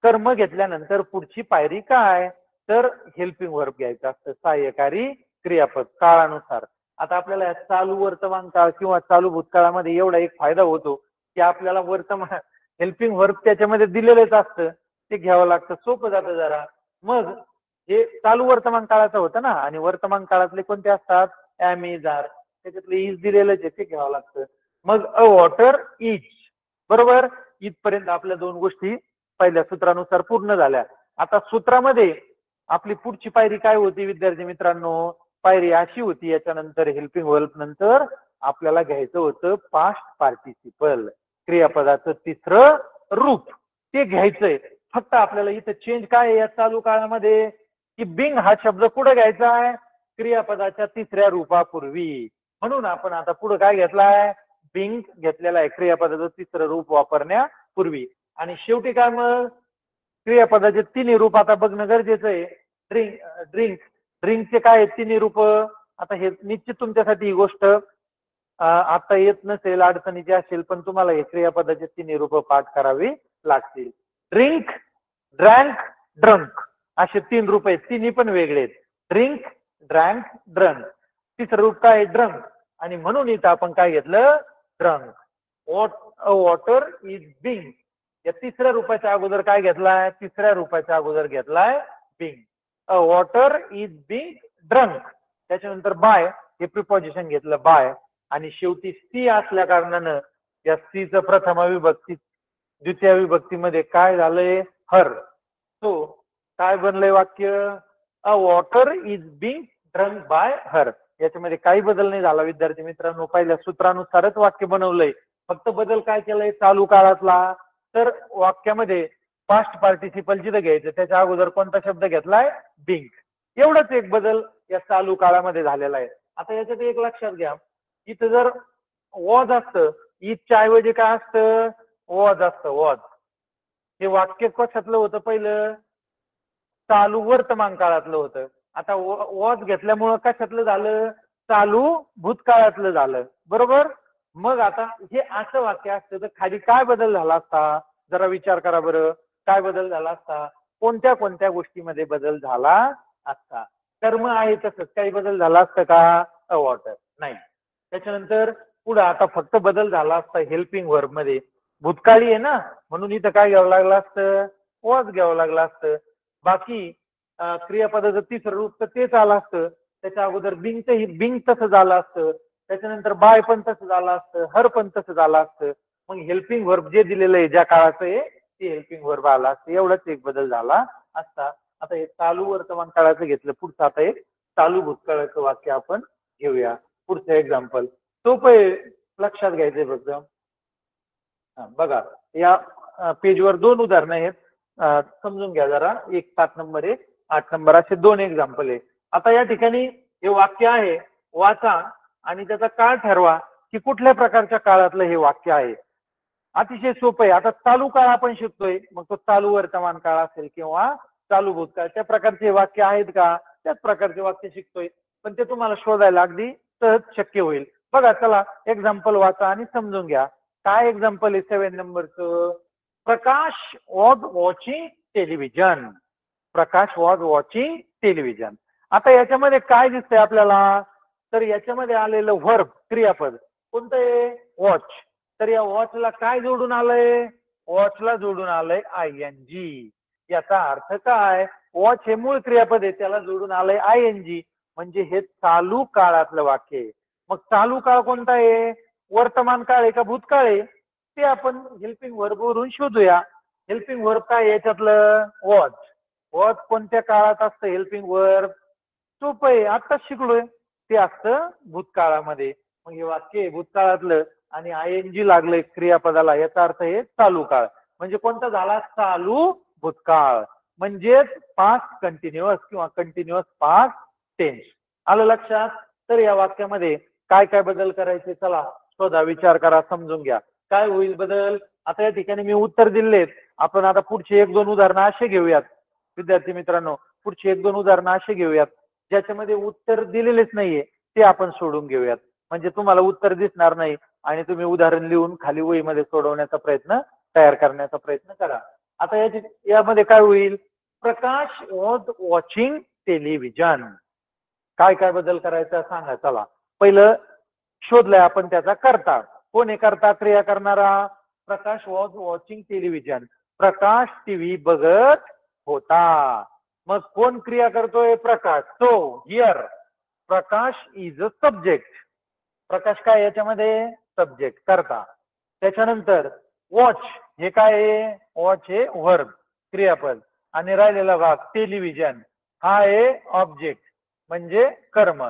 कर्म घेतल्यानंतर पुढची पायरी काय? तर हेल्पिंग वर्ब घ्यायचं असतं, सहाय्यकारी क्रियापद काळानुसार. आता आपल्याला चालू वर्तमान काळ किंवा चालू भूतकाळामध्ये एवढा एक फायदा होतो की आपल्याला वर्तमान हेल्पिंग वर्ब त्याच्यामध्ये दिलेलंच असतं, ते घ्यावं लागतं, सोपं जातं जरा. मग हे चालू वर्तमान काळाचं होतं ना, आणि वर्तमान काळातले कोणते असतात? एम इज आर, त्याच्यातले इज दिलेलंच आहे, ते घ्यावं लागतं. मग अ वॉटर इज. बरोबर. इथपर्यंत आपल्या दोन गोष्टी पहिल्या सूत्रानुसार पूर्ण झाल्या. आता सूत्रामध्ये आपली पुढची पायरी काय होती विद्यार्थी मित्रांनो? पायरी अशी होती, याच्यानंतर हेल्पिंग वर्ब नंतर आपल्याला घ्यायचं होतं पास्ट पार्टिसिपल, क्रियापदाचं तिसरं रूप. ते घ्यायचंय. फक्त आपल्याला इथं चेंज काय आहे या चालू काळामध्ये? की बिंग हा शब्द कुठे घ्यायचा आहे? क्रियापदाच्या तिसऱ्या रूपापूर्वी. म्हणून आपण आता पुढे काय घेतलाय? बिंग घेतलेला आहे, क्रियापदाचं तिसरं रूप वापरण्यापूर्वी. आणि शेवटी काय मग? क्रियापदाचे तिन्ही रूप आता बघणं गरजेचं आहे. ड्रिंक, ड्रिंक, ड्रिंकचे काय आहेत तिन्ही रूप? आता हे निश्चित तुमच्यासाठी ही गोष्ट आता येत नसेल, अडचणीची असेल, पण तुम्हाला हे क्रियापदाचे तिन्ही रूप पाठ करावी लागतील. ड्रिंक, ड्रँक, ड्रंक असे तीन रूप आहेत, तिन्ही पण वेगळे आहेत. Drink, drank, drunk. तिसरं रूप काय? ड्रंक. आणि म्हणून इथं आपण काय घेतलं? ड्रंक. Water is Bing. या तिसऱ्या रूपाच्या अगोदर काय घेतलाय? तिसऱ्या रूपाच्या अगोदर घेतलाय being. A water is being drunk. त्याच्यानंतर बाय, हे प्रिपॉजिशन घेतलं बाय. आणि शेवटी सी असल्या कारणानं या सीचं प्रथम विभक्ती द्वितीय विभक्तीमध्ये काय झालंय? हर. तो काय बनलंय वाक्य? A water is being drunk by her. याच्यामध्ये काही बदल नाही झाला विद्यार्थी मित्रांनो, पहिल्या सूत्रानुसारच वाक्य बनवलंय. फक्त बदल काय केलाय चालू काळातला? तर वाक्यामध्ये पास्ट पार्टिसिपल जिथं घ्यायचं त्याच्या अगोदर कोणता शब्द घेतलाय? बिंग. एवढंच एक बदल या चालू काळामध्ये झालेला आहे. आता याच्यात एक लक्षात घ्या, इथं जर वॉज असतं, इथच्या ऐवजी काय असतं? वॉज असतं, वॉज. हे वाक्य कशातलं होतं? पहिलं चालू वर्तमान काळातलं होतं. आता वॉज घेतल्यामुळं कशातलं झालं? चालू भूतकाळातलं झालं. बरोबर. मग आता हे असं वाक्य असतं तर खाली काय बदल झाला असता? जरा विचार करा बरं, काय बदल झाला असता? कोणत्या कोणत्या गोष्टीमध्ये बदल झाला असता? कर्म आहे तसंच, काही बदल झाला असतं का? अ वॉटर नाही. त्याच्यानंतर पुढे आता फक्त बदल झाला असता हेल्पिंग वर्ब मध्ये. भूतकाळी आहे ना, म्हणून इथं काय घ्यावं लागलं असतं? वॉज घ्यावं लागलं असतं. बाकी क्रियापदाचं तिसरं रूप तर तेच आलं असतं. त्याच्या अगोदर बिंग तसं झालं असतं. त्याच्यानंतर बाय पण तसं झालं असतं, हर पण तसं झालं असतं. मग हेल्पिंग वर्ब जे दिलेलं आहे ज्या काळाचं आहे ते हेल्पिंग वर्ब आला असतं. एवढाच एक बदल झाला असता. आता हे चालू वर्तमान काळाचं घेतलं. पुढचं आता एक चालू भूतकाळाचं वाक्य आपण घेऊया. पुढचं एक्झाम्पल सोपं आहे, लक्षात घ्यायचंय फक्त. बघा या पेजवर दोन उदाहरणं आहेत, समजून घ्या जरा. एक 7 नंबर आहे, 8 नंबर, असे दोन एक्झाम्पल आहे. आता या ठिकाणी हे वाक्य आहे, वाचा आणि त्याचा काळ ठरवा की कुठल्या प्रकारच्या काळातलं हे वाक्य आहे. अतिशय सोपं आहे. आता चालू काळ आपण शिकतोय, मग तो चालू वर्तमान काळ असेल किंवा चालू भूतकाळ, त्या प्रकारचे वाक्य आहेत का? त्याच प्रकारचे वाक्य शिकतोय, पण ते तुम्हाला शोधायला अगदी सहज शक्य होईल. बघा चला एक्झाम्पल वाचा आणि समजून घ्या. काय एक्झाम्पल आहे 7 नंबरचं? Prakash was watching television. Prakash was watching television. आता याच्यामध्ये काय दिसतंय आपल्याला? तर याच्यामध्ये आलेलं व्हर्ब क्रियापद कोणतं आहे? वॉच. तर या वॉचला काय जोडून आलंय? वॉचला जोडून आलंय आयएनजी. याचा अर्थ काय? वॉच हे मूळ क्रियापद आहे, त्याला जोडून आलंय आयएनजी. म्हणजे हे चालू काळातलं वाक्य आहे. मग चालू काळ कोणता आहे? वर्तमान काळ आहे का भूतकाळ आहे? ते आपण हेल्पिंग वर्ब वरून शोधूया. हेल्पिंग वर्ब काय याच्यातलं? वॉच. वॉच कोणत्या काळात असतं हेल्पिंग वर्ब? सोपं आहे, आत्ताच शिकलोय. ते असतं भूतकाळामध्ये. मग हे वाक्य भूतकाळातलं आणि ING लागलंय क्रियापदाला, याचा अर्थ हे चालू काळ. म्हणजे कोणता झाला? चालू भूतकाळ, म्हणजेच पास्ट कंटिन्युअस किंवा कंटिन्युअस पास्ट टेन्स. आलं लक्षात? तर या वाक्यामध्ये काय काय बदल करायचे, चला शोधा, विचार करा, समजून घ्या. काय होईल बदल? आता या ठिकाणी मी उत्तर दिलेत. आपण आता पुढचे 1-2 उदाहरणं असे घेऊयात विद्यार्थी मित्रांनो. पुढचे 1-2 उदाहरणं असे घेऊयात ज्याच्यामध्ये उत्तर दिलेलेच नाहीये, ते आपण सोडून घेऊयात. म्हणजे तुम्हाला उत्तर दिसणार नाही आणि तुम्ही उदाहरण लिहून खाली वहीमध्ये सोडवण्याचा प्रयत्न, तयार करण्याचा प्रयत्न करा. आता यामध्ये काय होईल? प्रकाश वॉज वॉचिंग टेलिव्हिजन. काय काय बदल करायचा सांगा. चला पहिलं शोधलंय आपण त्याचा करता. कोण आहे करता? क्रिया करणारा. Prakash was watching television. Prakash TV बघत होता. मग कोण क्रिया करतोय? Prakash. So here Prakash is a subject. Prakash काय याच्यामध्ये? सब्जेक्ट, करता. त्याच्यानंतर वॉच हे काय आहे? वॉच हे वर्ब, क्रियापद. आणि राहिलेला भाग टेलिव्हिजन हा आहे ऑब्जेक्ट म्हणजे कर्म.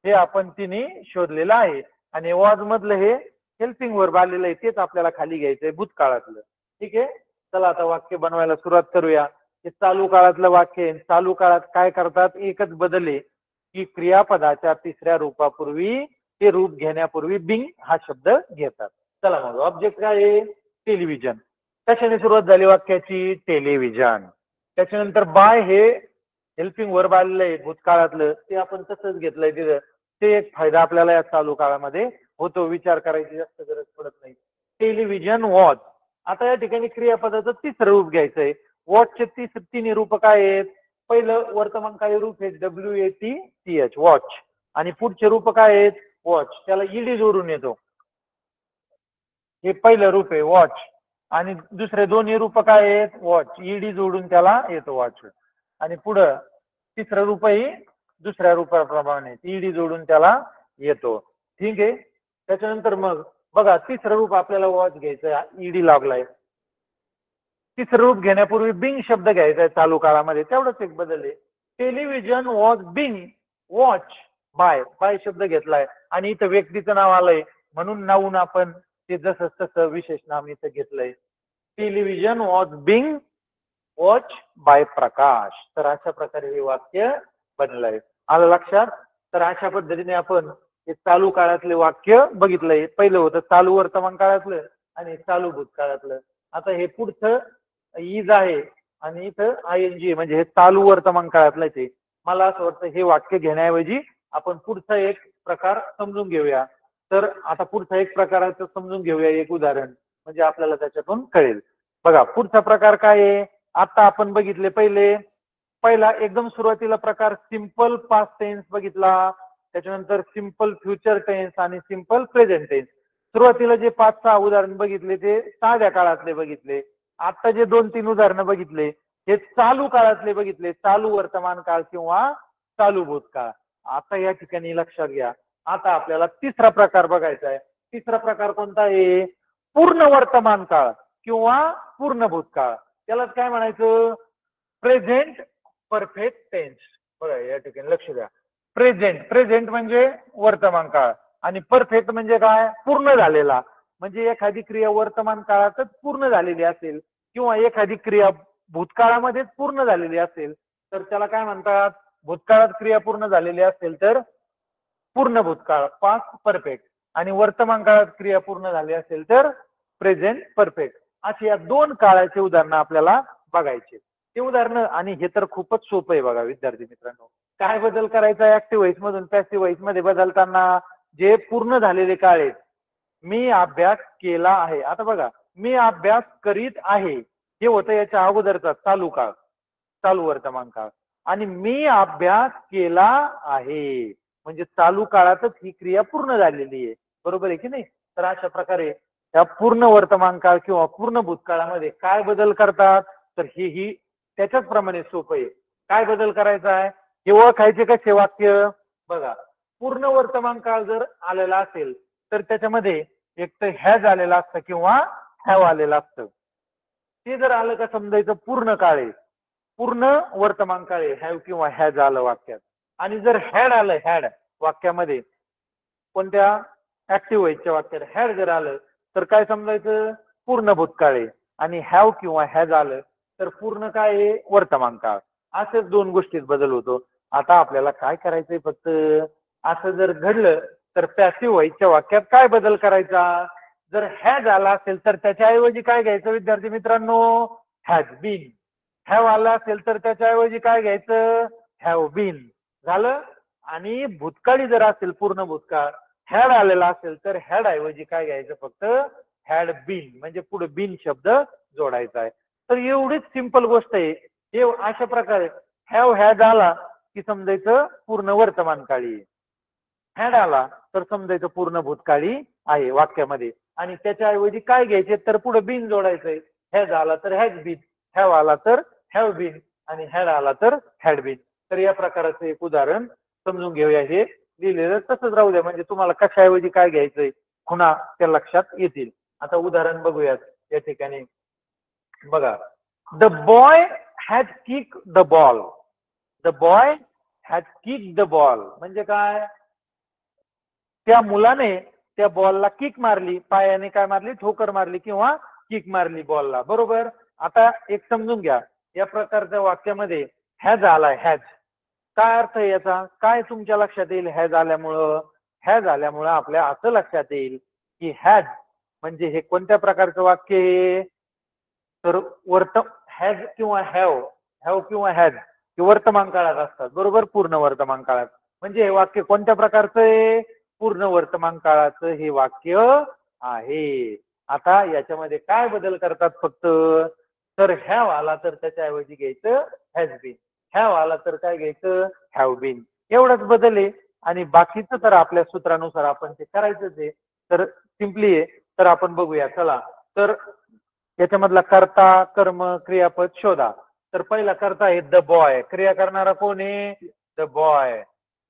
हे आपण तिन्ही शोधलेलं आहे. आणि वॉज मधलं हे हेल्पिंग वर्ब आलेलं आहे, तेच आपल्याला खाली घ्यायचंय भूतकाळातलं. ठीक आहे, चला आता वाक्य बनवायला सुरुवात करूया. हे चालू काळातलं वाक्य आहे. चालू काळात काय करतात? एकच बदल आहे की क्रियापदाच्या तिसऱ्या रूपापूर्वी, ते रूप घेण्यापूर्वी बिंग हा शब्द घेतात. चला मग ऑब्जेक्ट काय आहे? टेलिव्हिजन. कशाने सुरुवात झाली वाक्याची? टेलिव्हिजन. त्याच्यानंतर बाय हे हेल्पिंग वर्ब आलेलं आहे भूतकाळातलं, ते आपण तसंच घेतलंय तिथं. ते एक फायदा आपल्याला या चालू काळामध्ये होतो. विचार करायची जास्त गरज पडत नाही. Television watch. आता या ठिकाणी क्रियापदाचं तिसरं रूप घ्यायचंय. वॉचचे तिन्ही रूप काय आहेत? पहिलं वर्तमानकाळी रूप आहे WATCH वॉच. आणि पुढचे रूप काय आहेत? वॉच. त्याला ईडी जोडून येतो. हे पहिलं रूप आहे वॉच. आणि दुसरे दोन्ही रूप काय आहेत? वॉच. ईडी जोडून त्याला येतो वॉच. आणि पुढं तिसरं रूपही दुसऱ्या रूपाप्रमाणे ईडी जोडून त्याला येतो. ठीक आहे. त्याच्यानंतर मग बघा तिसरं रूप आपल्याला वॉच घ्यायचं, ईडी लागलाय. तिसरं रूप घेण्यापूर्वी बिंग शब्द घ्यायचा आहे चालू काळामध्ये, तेवढंच एक बदल आहे. Television was being watch by. By शब्द घेतलाय आणि इथं व्यक्तीचं नाव आलंय म्हणून नाऊन आपण ते जसं तसं विशेष नाम इथं घेतलंय. Television was being watch by Prakash. तर अशा प्रकारे हे वाक्य बनलंय. आलं लक्षात? तर अशा पद्धतीने आपण हे चालू काळातले वाक्य बघितलंय. पहिलं होतं चालू वर्तमान काळातलं आणि चालू भूतकाळातलं. आता हे पुढचं इज आहे आणि इथं ING म्हणजे हे चालू वर्तमान काळातलंच आहे. मला असं वाटतं हे वाक्य घेण्याऐवजी आपण पुढचा एक प्रकार समजून घेऊया. तर आता पुढचा एक प्रकाराचं समजून घेऊया, एक उदाहरण, म्हणजे आपल्याला त्याच्यातून कळेल. बघा पुढचा प्रकार काय आहे? आता आपण बघितले पहिला एकदम सुरुवातीला प्रकार सिंपल पास्ट टेन्स बघितला. त्याच्यानंतर सिंपल फ्युचर टेन्स आणि सिंपल प्रेझेंट टेन्स. सुरुवातीला जे 5-6 उदाहरण बघितले ते साध्या काळातले बघितले. आता जे 2-3 उदाहरणं बघितले हे चालू काळातले बघितले, चालू वर्तमान काळ किंवा चालू भूतकाळ. आता या ठिकाणी लक्षात घ्या, आता आपल्याला तिसरा प्रकार बघायचा आहे. तिसरा प्रकार कोणता आहे? पूर्ण वर्तमान काळ किंवा पूर्ण भूतकाळ. त्याला काय म्हणायचं? Present perfect tense. बघा या ठिकाणी लक्ष द्या. प्रेझेंट म्हणजे वर्तमान काळ आणि परफेक्ट म्हणजे काय? पूर्ण झालेला. म्हणजे एखादी क्रिया वर्तमान काळातच पूर्ण झालेली असेल किंवा एखादी क्रिया भूतकाळामध्येच पूर्ण झालेली असेल तर त्याला काय म्हणतात? भूतकाळात क्रिया पूर्ण झालेली असेल तर पूर्ण भूतकाळ पास्ट परफेक्ट, आणि वर्तमान काळात क्रिया पूर्ण झाली असेल तर प्रेझेंट परफेक्ट. अशी या 2 काळाचे उदाहरणं आपल्याला बघायचे. ते उदाहरणं, आणि हे तर खूपच सोपं आहे बघा विद्यार्थी मित्रांनो. काय बदल करायचा ऍक्टिव्ह व्हॉइस मधून पॅसिव्ह व्हॉइस मध्ये बदलताना? जे पूर्ण झालेले काळ आहेत, मी अभ्यास केला आहे. आता बघा मी अभ्यास करीत आहे हे होतं याच्या अगोदरचा चालू काळ, चालू वर्तमान काळ. आणि मी अभ्यास केला आहे म्हणजे चालू काळातच ही क्रिया पूर्ण झालेली आहे. बरोबर आहे की नाही? तर अशा प्रकारे या पूर्ण वर्तमान काळ किंवा पूर्ण भूतकाळामध्ये काय बदल करतात? तर ही त्याच्याच प्रमाणे सोपं आहे. काय बदल करायचा आहे हे ओळखायचे कसे वाक्य? बघा पूर्ण वर्तमान काळ जर आलेला असेल तर त्याच्यामध्ये एक तर हॅज आलेला असतं किंवा हॅव आलेला असतं. ते जर आलं का समजायचं पूर्ण काळ आहे, पूर्ण वर्तमान काळ आहे, हॅव किंवा हॅज आलं वाक्यात. आणि जर हॅड आलं, हॅड वाक्यामध्ये कोणत्या? ऍक्टिव्ह व्हायच्या वाक्यात हॅड जर आलं तर काय समजायचं पूर्ण भूतकाळ आहे, आणि हॅव किंवा हॅज आलं तर पूर्ण काय आहे वर्तमान काळ. असेच दोन गोष्टीत बदल होतो. आता आपल्याला काय करायचंय फक्त असं जर घडलं तर पॅसिव्ह व्हायच्या वाक्यात काय बदल करायचा. जर हॅज आला असेल तर त्याच्याऐवजी काय घ्यायचं विद्यार्थी मित्रांनो हॅज बीन. हॅव आला असेल तर त्याच्याऐवजी काय घ्यायचं हॅव बीन झालं. आणि भूतकाळी जर असेल पूर्ण भूतकाळ हॅड आलेला असेल तर हॅड ऐवजी काय घ्यायचं फक्त हॅड बीन, म्हणजे पुढे बीन शब्द जोडायचा आहे. तर एवढीच सिंपल गोष्ट आहे. हे अशा प्रकारे हॅव हॅज आला की समजायचं पूर्ण वर्तमान काळी, हॅड आला तर समजायचं पूर्ण भूतकाळी आहे वाक्यामध्ये, आणि त्याच्याऐवजी काय घ्यायचे तर पुढे बीन जोडायचंय. हॅज आला तर हॅज बीन, हॅव आला तर हॅव बीन, आणि हॅड आला तर हॅड बीन. तर या प्रकाराचं एक उदाहरण समजून घेऊया. हे लिहिलेलं तसंच राहू द्या, म्हणजे तुम्हाला कशाऐवजी काय घ्यायचंय पुन्हा त्या लक्षात येतील. आता उदाहरण बघूयात या ठिकाणी. बघा, the boy has kick the ball. The boy has kick the ball म्हणजे काय, त्या मुलाने त्या बॉलला किक मारली, पायाने काय मारली ठोकर मारली किंवा किक मारली बॉलला, बरोबर. आता एक समजून घ्या या प्रकारच्या वाक्यामध्ये हॅज आलाय. हॅज काय अर्थ आहे याचा, काय तुमच्या लक्षात येईल हॅज आल्यामुळं. हॅज आल्यामुळं आपल्या असं लक्षात येईल की हॅज म्हणजे हे कोणत्या प्रकारचं वाक्य आहे तर हॅज किंवा हॅव, हॅव किंवा हॅज हे वर्तमान काळात असतात, बरोबर, पूर्ण वर्तमान काळात. म्हणजे हे वाक्य कोणत्या प्रकारचं आहे पूर्ण वर्तमान काळाचं हे वाक्य आहे. आता याच्यामध्ये काय बदल करतात फक्त तर हॅव आला तर त्याच्याऐवजी घ्यायचं हॅज बीन, हॅव आला तर काय घ्यायचं हॅव बीन, एवढंच बदल आहे. आणि बाकीचं तर आपल्या सूत्रानुसार आपण ते करायचंच आहे. तर सिम्पली आहे. तर आपण बघूया चला. तर याच्यामधला कर्ता कर्म क्रियापद शोधा. तर पहिला कर्ता आहे द बॉय, क्रिया करणारा कोण आहे द बॉय.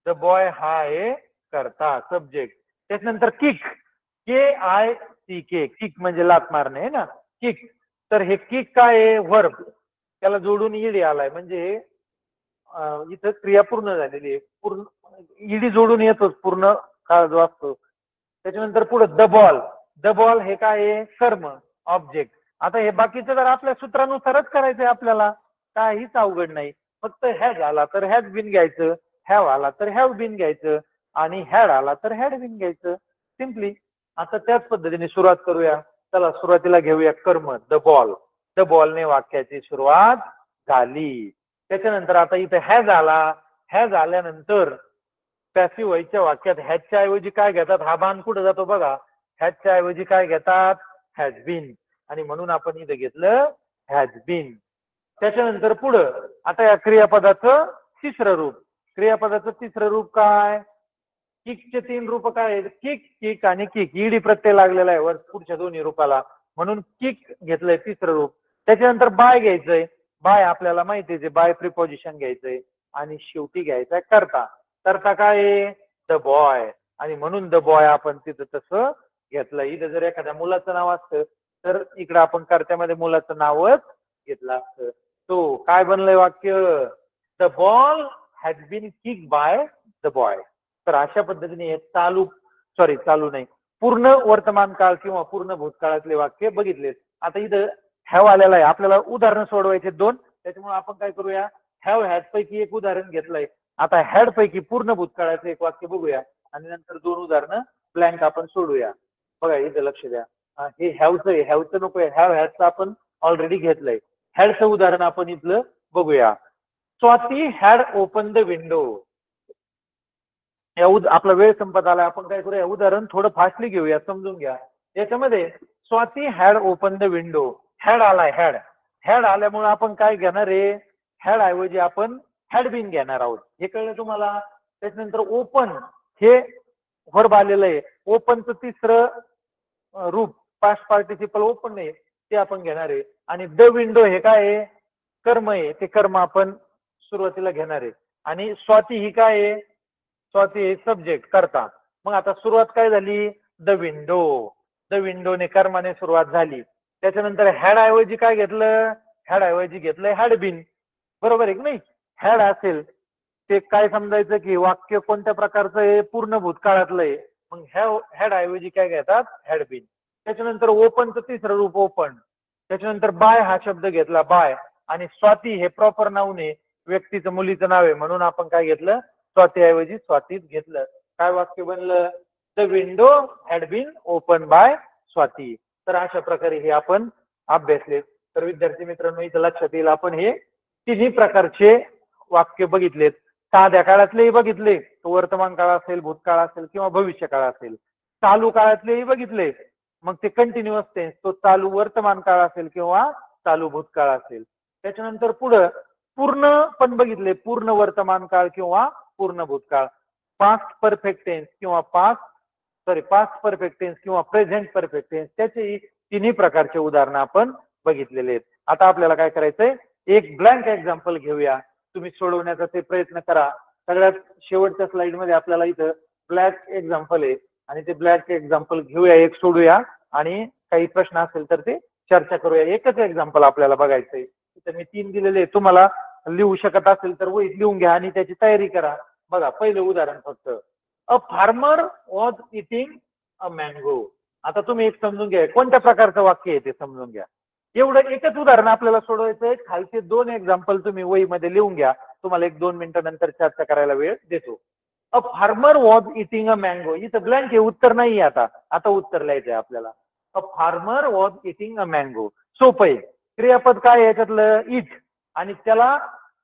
द बॉय हा आहे कर्ता सब्जेक्ट. त्याच्यानंतर kick, K I C K, kick म्हणजे लात मारणे आहे ना किक. तर हे किक काय आहे वर्ब, त्याला जोडून ईडी आलाय, म्हणजे इथं क्रिया पूर्ण झालेली आहे. पूर्ण ईडी जोडून येतोच पूर्ण काळ जो असतो. त्याच्यानंतर पुढे द बॉल, द बॉल हे काय आहे कर्म ऑब्जेक्ट. आता हे बाकीचं तर आपल्या सूत्रानुसारच करायचंय आपल्याला, काहीच अवघड नाही. फक्त हॅज आला तर हॅज बीन घ्यायचं, हॅव आला तर हॅव बीन घ्यायचं, आणि हॅड आला तर हॅड बीन घ्यायचं, सिम्पली. आता त्याच पद्धतीने सुरुवात करूया. चला सुरुवातीला घेऊया कर्म द बॉल. द बॉलने वाक्याची सुरुवात झाली. त्याच्यानंतर आता इथे हॅज आला, हॅज आल्यानंतर पॅसिव्ह व्हायच्या वाक्यात हॅजच्या ऐवजी काय घेतात, हा बाण कुठे जातो बघा, हॅजच्या ऐवजी काय घेतात हॅज बीन, आणि म्हणून आपण इथे घेतलं हॅज बीन. त्याच्यानंतर पुढं आता या क्रियापदाचं तिसरं रूप, क्रियापदाचं तिसरं रूप काय, किकचे तीन रूप काय आहेत, किक किक आणि किक, ईडी प्रत्यय लागलेला आहे वर पुढच्या दोन्ही रूपाला, म्हणून किक घेतलंय तिसरं रूप. त्याच्यानंतर बाय घ्यायचंय, बाय आपल्याला माहिती आहे बाय प्रिपोजिशन घ्यायचंय, आणि शेवटी घ्यायचंय करता. करता काय आहे द बॉय, आणि म्हणून द बॉय आपण तिथं तसं घेतलं. इथं जर एखाद्या मुलाचं नाव असतं तर इकडं आपण कर्त्यामध्ये मुलाचं नावच घेतलं असतं. तो काय बनलंय वाक्य, the ball has been kick by the boy. तर अशा पद्धतीने हे चालू नाही, पूर्ण वर्तमान काळ किंवा पूर्ण भूतकाळातले वाक्य बघितले. आता इथं हॅव आलेला आहे, आपल्याला उदाहरण सोडवायचे दोन, त्याच्यामुळे आपण काय करूया हॅव हॅज पैकी एक उदाहरण घेतलंय. आता हॅड पैकी पूर्ण भूतकाळाचं एक वाक्य बघूया, आणि नंतर दोन उदाहरणं ब्लँक आपण सोडूया. बघा इथं लक्ष द्या, हे हॅवचं आहे, हॅवचं नको आहे, हॅव हॅजचं आपण ऑलरेडी घेतलंय. हॅडचं उदाहरण आपण इथलं बघूया. Swati had open the window. आपला वेळ संपत आला, आपण काय करूया उदाहरण थोडं फास्टली घेऊया, समजून घ्या. याच्यामध्ये Swati had open the window, had आलाय, हॅड हॅड आल्यामुळे आपण काय घेणार आहे, हॅड ऐवजी आपण हॅड बीन घेणार आहोत, हे कळलं तुम्हाला. त्याच्यानंतर ओपन हे वर्ब आलेलं आहे, ओपनचं तिसरं रूप पास्ट पार्टिसिपल ओपन आहे ते आपण घेणार आहे, आणि द विंडो हे काय आहे कर्म आहे, ते कर्म आपण सुरुवातीला घेणार आहे. आणि स्वाती ही काय आहे, स्वाती हे सब्जेक्ट करता. मग आता सुरुवात काय झाली द विंडो, द विंडोने कर्माने सुरुवात झाली. त्याच्यानंतर हॅड ऐवजी काय घेतलं, हॅड ऐवजी घेतलंय हॅड बीन, बरोबर आहे की नाही. हॅड असेल ते काय समजायचं की वाक्य कोणत्या प्रकारचं आहे पूर्ण भूतकाळातलं आहे, मग हॅड ऐवजी काय घेतात, हॅड बीन. त्याच्यानंतर ओपनचं तिसरं रूप ओपन. त्याच्यानंतर बाय हा शब्द घेतला, बाय. आणि स्वाती हे प्रॉपर नाऊन आहे, व्यक्तीचं मुलीचं नाव आहे, म्हणून आपण काय घेतलं, स्वाती ऐवजी स्वातीच घेतलं. काय वाक्य बनलं, the window had been open by Swati. तर अशा प्रकारे हे आपण अभ्यासले. तर विद्यार्थी मित्रांनो, इथं लक्षात येईल आपण हे तिन्ही प्रकारचे वाक्य बघितलेत. साध्या काळातलेही बघितले, तो वर्तमान काळ असेल, भूतकाळ असेल किंवा भविष्य काळ असेल. चालू काळातलेही बघितले, मग ते कंटिन्युअस टेन्स, तो चालू वर्तमान काळ असेल किंवा चालू भूतकाळ असेल. त्याच्यानंतर पुढं पूर्ण पण बघितले, पूर्ण वर्तमान काळ किंवा पूर्ण भूतकाळ. पास्ट परफेक्ट टेन्स किंवा पास्ट परफेक्ट टेन्स किंवा प्रेझेंट परफेक्ट टेन्स, त्याचे तिन्ही प्रकारचे उदाहरणं आपण बघितलेले आहेत. आता आपल्याला काय करायचंय, एक ब्लँक एक्झाम्पल घेऊया. तुम्ही सोडवण्याचा ते प्रयत्न करा. सगळ्यात शेवटच्या स्लाइड मध्ये आपल्याला इथं ब्लॅक एक्झाम्पल आहे, आणि ते ब्लॅक एक्झाम्पल घेऊया, एक सोडूया, आणि काही प्रश्न असेल तर ते चर्चा करूया. एकच एक्झाम्पल आपल्याला बघायचंय. तर मी 3 दिलेले, तुम्हाला लिहू शकत असेल तर वहीत लिहून घ्या आणि त्याची तयारी करा. बघा, पहिलं उदाहरण फक्त, a farmer was eating a mango. आता तुम्ही एक समजून घ्या, कोणत्या प्रकारचं वाक्य आहे ते समजून घ्या. एवढं एकच उदाहरण आपल्याला सोडवायचंय. खालचे 2 एक्झाम्पल तुम्ही वहीमध्ये लिहून घ्या. तुम्हाला 1-2 मिनिटानंतर चर्चा करायला वेळ देतो. A farmer was eating a mango. इथं ब्लँक आहे, उत्तर नाही आता उत्तर लिहायचंय आपल्याला. A farmer was eating a mango. सोपं आहे. क्रियापद काय आहे याच्यातलं, इट, आणि त्याला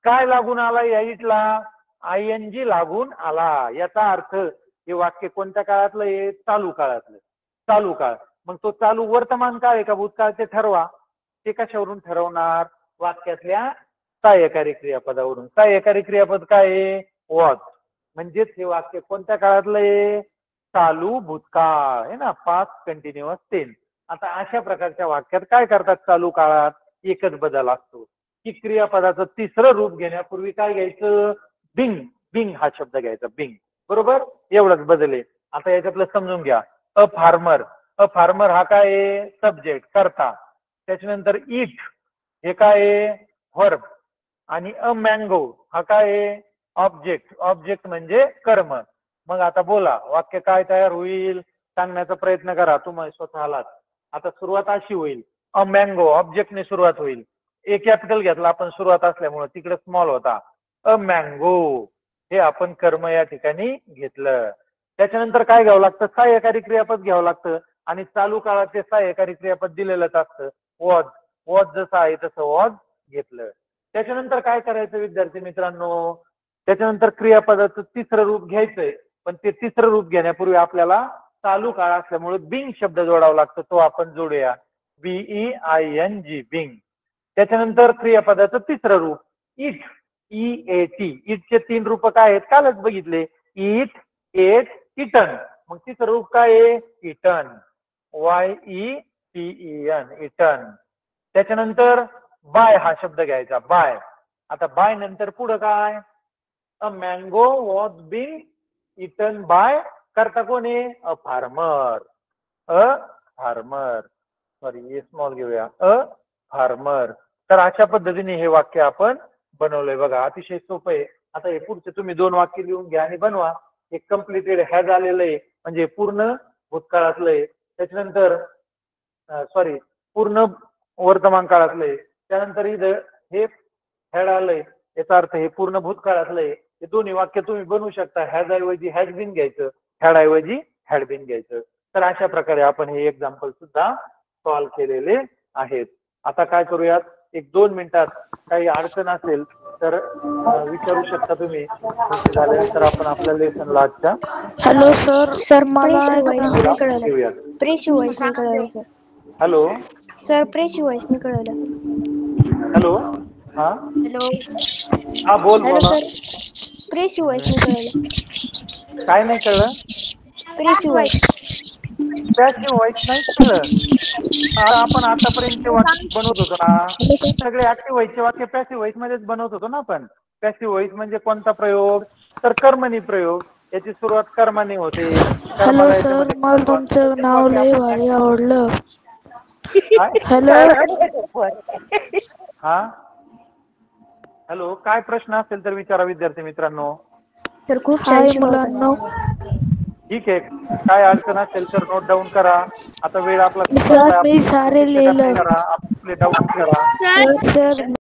काय लागून आला, या इटला आयएनजी लागून आला. याचा अर्थ हे वाक्य कोणत्या काळातलं आहे, चालू काळातलं. चालू काळ. मग तो चालू वर्तमान काळ आहे का भूतकाळ ते ठरवा. ते कशावरून ठरवणार, वाक्यातल्या सहाय्यकारी क्रियापदावरून. सहाय्यकारी क्रियापद काय आहे, वॉज. म्हणजेच हे वाक्य कोणत्या काळातलं आहे, चालू भूतकाळ आहे ना, पास्ट कंटिन्युअस टेन्स. आता अशा प्रकारच्या वाक्यात काय करतात, चालू काळात एकच बदल असतो की क्रियापदाचं तिसरं रूप घेण्यापूर्वी काय घ्यायचं, बिंग. बिंग हा शब्द घ्यायचा, बिंग. बरोबर, एवढंच बदल आहे. आता याच्यातलं समजून घ्या. अ फार्मर, अ फार्मर हा काय आहे, सब्जेक्ट, करता. त्याच्यानंतर इट हे काय आहे, व्हर्ब. आणि अ मँगो हा काय आहे, ऑब्जेक्ट. ऑब्जेक्ट म्हणजे कर्म. मग आता बोला, वाक्य काय तयार होईल, सांगण्याचा प्रयत्न करा तुम्ही स्वतःलाच. आता सुरुवात अशी होईल, अ मँगो ऑब्जेक्टने सुरुवात होईल. ए कॅपिटल घेतला आपण सुरुवात असल्यामुळे, तिकडे स्मॉल होता. अ मँगो हे आपण कर्म या ठिकाणी घेतलं. त्याच्यानंतर काय घ्यावं लागतं, सहाय्यकारी क्रियापद घ्यावं लागतं. आणि चालू काळात ते सहाय्यकारी क्रियापद दिलेलंच असतं, वॉज. वॉज जसं आहे तसं वॉज घेतलं. त्याच्यानंतर काय करायचं विद्यार्थी मित्रांनो, त्याच्यानंतर क्रियापदाचं तिसरं रूप घ्यायचंय. पण ते तिसरं रूप घेण्यापूर्वी आपल्याला चालू काळ असल्यामुळे बिंग शब्द जोडावा लागतो, तो आपण जोडूया, BEING, बिंग. त्याच्यानंतर क्रियापदाचं तिसरं रूप इट, EAT. इटचे 3 रूप काय आहेत, कालच बघितले, इट, एट, इटन. मग तिसरं रूप काय आहे, इटन, YETEN, इटन. त्याच्यानंतर बाय हा शब्द घ्यायचा, बाय. आता बाय नंतर पुढं काय, a mango was been eaten by, करता कोण आहे, a farmer. A farmer, sorry हे स्मॉल घेऊया, अ फार्मर. तर अशा पद्धतीने हे वाक्य आपण बनवलंय. बघा, अतिशय सोपं आहे. आता हे पुढचे तुम्ही 2 वाक्य लिहून घ्या आणि बनवा. एक कम्प्लिटेड हॅज आलेलं आहे, म्हणजे पूर्ण भूतकाळातलं आहे. त्याच्यानंतर सॉरी, पूर्ण वर्तमान काळातलं आहे. त्यानंतर इथं हे हॅड आलंय, याचा अर्थ हे पूर्ण भूतकाळातलं आहे. हे दोन्ही वाक्य तुम्ही बनवू शकता. हॅज ऐवजी हॅज बीन घ्यायचं, हॅड ऐवजी हॅड बीन घ्यायचं. तर अशा प्रकारे आपण हे एक्झाम्पल सुद्धा सॉल्व्ह केलेले आहेत. आता काय करूयात, 1-2 मिनिटात काही अडचण असेल तर विचारू शकता तुम्ही. तुमची झाल्यानंतर आपण आपल्या लेसनला आजच्या हॅलो सर, सर मला प्रेस एक वाईस नाही कळलं. घेऊयात. प्रेस वाईस नाही कळलं sir. Hello sir press voice नाही कळलं. हॅलो, हा हॅलो. हा, बोल हॅलो बोला. सर, प्रेस वाईस नाही कळलं. काय नाही कळलं, प्रेस वाईस. पॅसिव्ह व्हॉइस नाही कळलं. आपण आतापर्यंतचे वाक्य बनवत होतो ना, सगळे ऍक्टिव्ह व्हॉइसचे वाक्य पॅसिव्ह व्हॉइस मध्येच बनवत होतो ना आपण. पॅसिव्ह व्हॉइस म्हणजे कोणता प्रयोग, तर कर्मणी प्रयोग. याची सुरुवात कर्माने होते. हॅलो कर्माला सर, याच्यामध्ये मला तुमचं नाव वाक्य लय आपण भारी आवडलं. काय, हॅलो. हा हॅलो, काय प्रश्न असेल तर विचारा विद्यार्थी मित्रांनो. सर खूप छान हाय शिकवतात. मुलांनो, ठीक आहे. काय अडचण असेल तर नोट डाऊन करा. आता वेळ आपला सर मी सारे लिहिलं करा, आपले डाऊट करा. सर